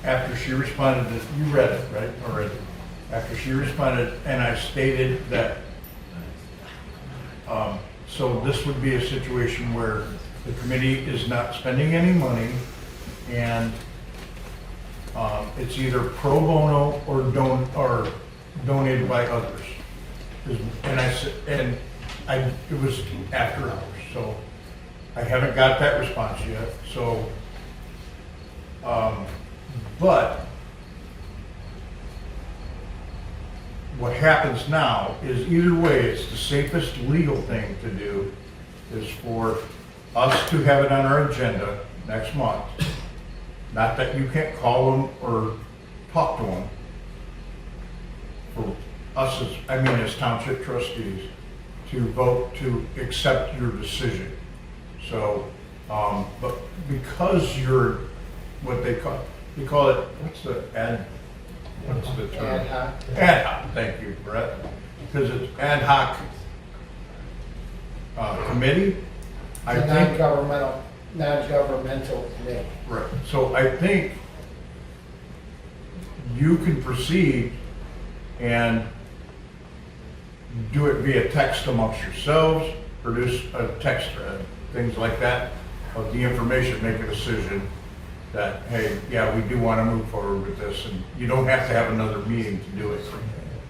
After she responded, you read it, right, already? After she responded, and I stated that, so this would be a situation where the committee is not spending any money, and it's either pro bono or donated by others. And I said, it was after hours, so I haven't got that response yet, so, but what happens now is either way, it's the safest legal thing to do is for us to have it on our agenda next month. Not that you can't call them or talk to them. For us as township trustees, to vote to accept your decision. So, but because you're what they call it, what's the term? Ad hoc. Ad hoc, thank you, Brett. Because it's ad hoc committee, I It's a think. non-governmental committee. Right, so I think you can proceed and do it via text amongst yourselves, produce a text thread, things like that, of the information, make a decision that, hey, yeah, we do want to move forward with this, and you don't have to have another meeting to do it.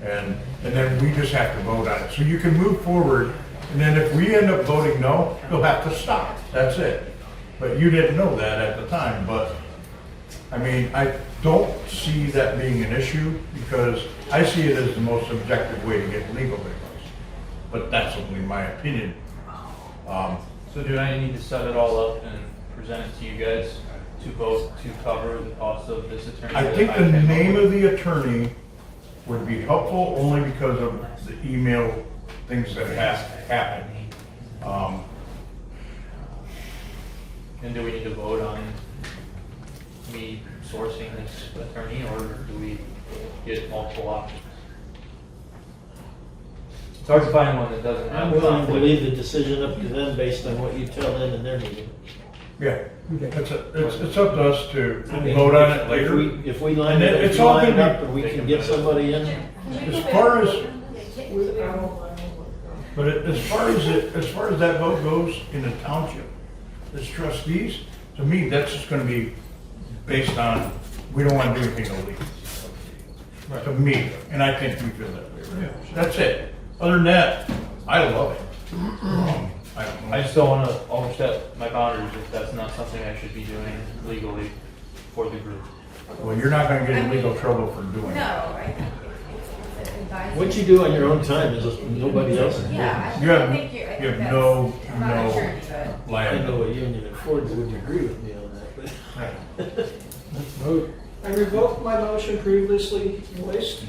And then we just have to vote on it. So you can move forward, and then if we end up voting no, you'll have to stop. That's it. But you didn't know that at the time, but, I mean, I don't see that being an issue, because I see it as the most objective way to get legal advice. But that's only my opinion. So do I need to set it all up and present it to you guys to vote to cover the cost of this attorney? I think the name of the attorney would be helpful only because of the email things that have happened. And do we need to vote on me sourcing this attorney, or do we get multiple options? It's hard to find one that doesn't have I'm willing to conflict. leave the decision up to them based on what you tell them in their meeting. Yeah, Okay. it's up to us to I mean, vote on it if later. If we line And it, it's if we all line it gonna up be- and we can get somebody in, As far as that vote goes in the township, as trustees, to me, that's just gonna be based on, we don't wanna do anything illegal. To me, and I think you feel that way. That's it. Other than that, I love it. I don't know. I just don't want to overstep my boundaries if that's not something I should be doing legally for the group. Well, you're not gonna get in legal trouble for doing No, it. I think it's advisable. what you do on your own time is nobody else's business. Yeah, You have- I think you're, I you think have that's no not attorney, but. I know liability. a union of Ford wouldn't agree with me on that, but. Let's vote. I revoke my motion previously voiced.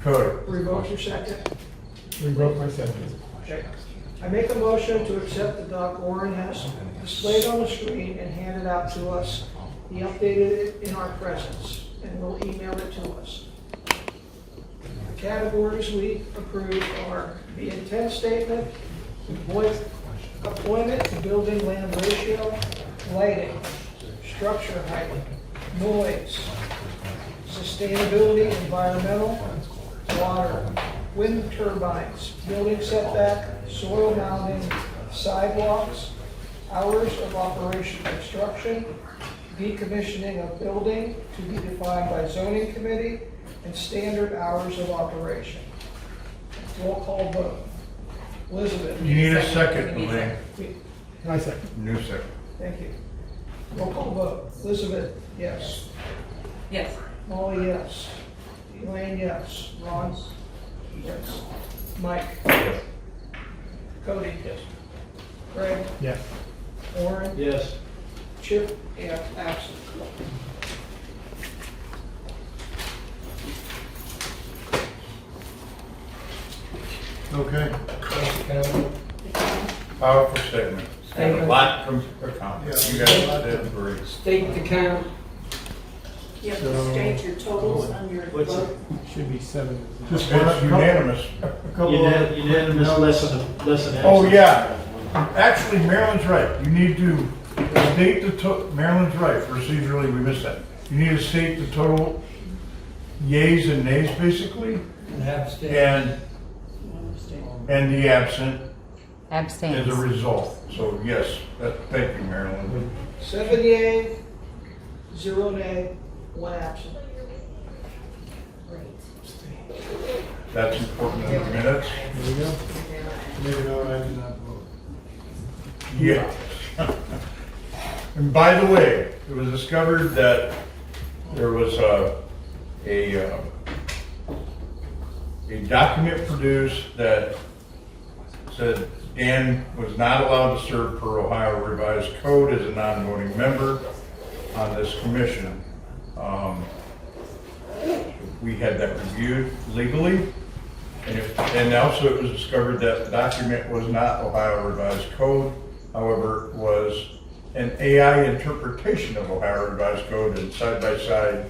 Cody, Revoke your second. Revoke my second. Okay. I make a motion to accept the doc Lorain has displayed on the screen and handed out to us. He updated it in our presence, and will email it to us. The categories we approve are the intent statement, appointment to building land ratio, lighting, structure height, noise, sustainability, environmental, water, wind turbines, building setback, soil mounding, sidewalks, hours of operation construction, decommissioning of building to be defined by zoning committee, and standard hours of operation. Roll call vote. Elizabeth? you need a second, Elaine. I second. New second. Thank you. Roll call vote. Elizabeth, yes. Yes. Molly, yes. Elaine, yes. Ron? Yes. Mike? Yes. Cody? Yes. Greg? Yes. Warren? Yes. Chip? Yeah, absent. Okay. Powerful statement. And a lot from the county. You guys did great. State the count. You have to state your totals on your What's it? vote. Should be 7. It's unanimous. Unanimous, less than. Oh, yeah. Actually, Marilyn's right. You need to state Marilyn's right. Procedurally, we missed that. You need to state the total yays and nays, basically, and the absent as a result. So, yes, thank you, Marilyn. 7 yea, 0 nay, 1 absent. that's important in the minutes. There you go. Maybe no, I did not vote. Yeah. And by the way, it was discovered that there was a document produced that said Dan was not allowed to serve per Ohio Revised Code as a non-voting member on this commission. We had that reviewed legally, and also it was discovered that the document was not Ohio Revised Code, however, was an AI interpretation of Ohio Revised Code, and side by side,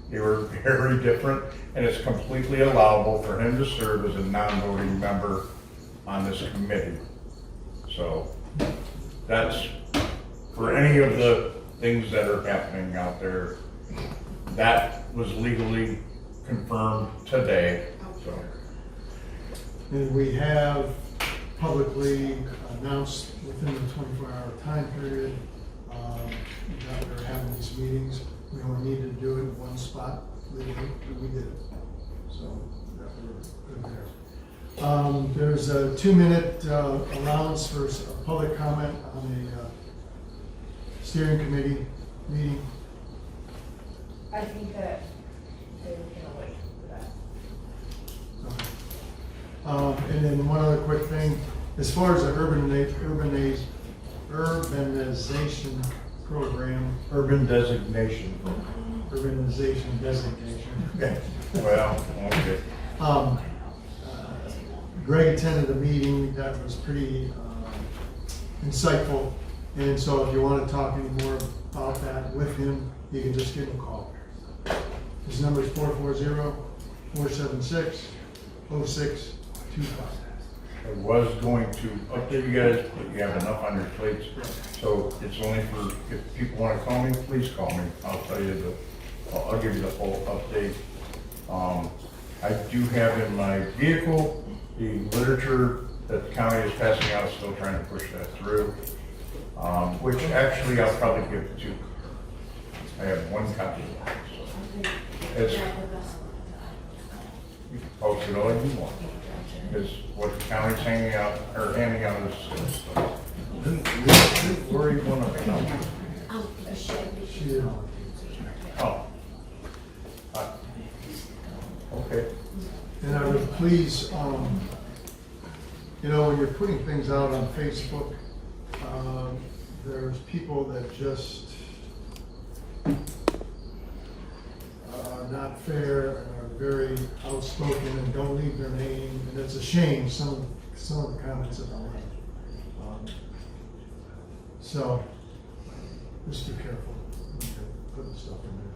they were very different, and it's completely allowable for him to serve as a non-voting member on this committee. So that's for any of the things that are happening out there. That was legally confirmed today, so. And we have publicly announced within the 24-hour time period that we're having these meetings. We only need to do it in one spot legally, and we did it. So that we're good there. There's a 2-minute allowance for a public comment on a steering committee meeting. I think that they were gonna wait for that. Okay. And then one other quick thing, as far as the urbanization program, Urban designation. urbanization designation. Okay. Well, okay. Greg attended a meeting that was pretty insightful, and so if you want to talk any more about that with him, you can just give him a call. His number is 440-476-0625. I was going to update you guys, but you have enough on your plates. So it's only for, if people want to call me, please call me. I'll tell you I'll give you the full update. I do have in my vehicle the literature that the county is passing out, still trying to push that through. Which actually I'll probably give to 2. I have 1 copy. So it's, you can post it all you want. Because what the county's handing out is, don't worry one of them. Oh. Okay. And I would please, when you're putting things out on Facebook, there's people that just are not fair and are very outspoken and don't leave their name, and it's a shame, some of the comments that I made. So, just be careful when you're putting stuff in there.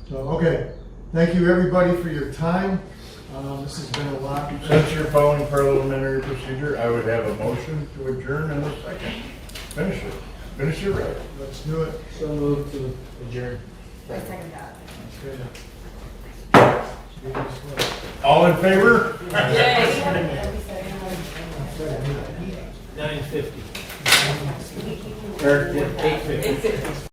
So, okay, thank you everybody for your time. This has been a lot. Since you're following parliamentary procedure, I would have a motion to adjourn in a second. Finish it. Finish your right. Let's do it. So moved to adjourn. I second that. Okay. All in favor? Yay. 9:50. Or 8:50.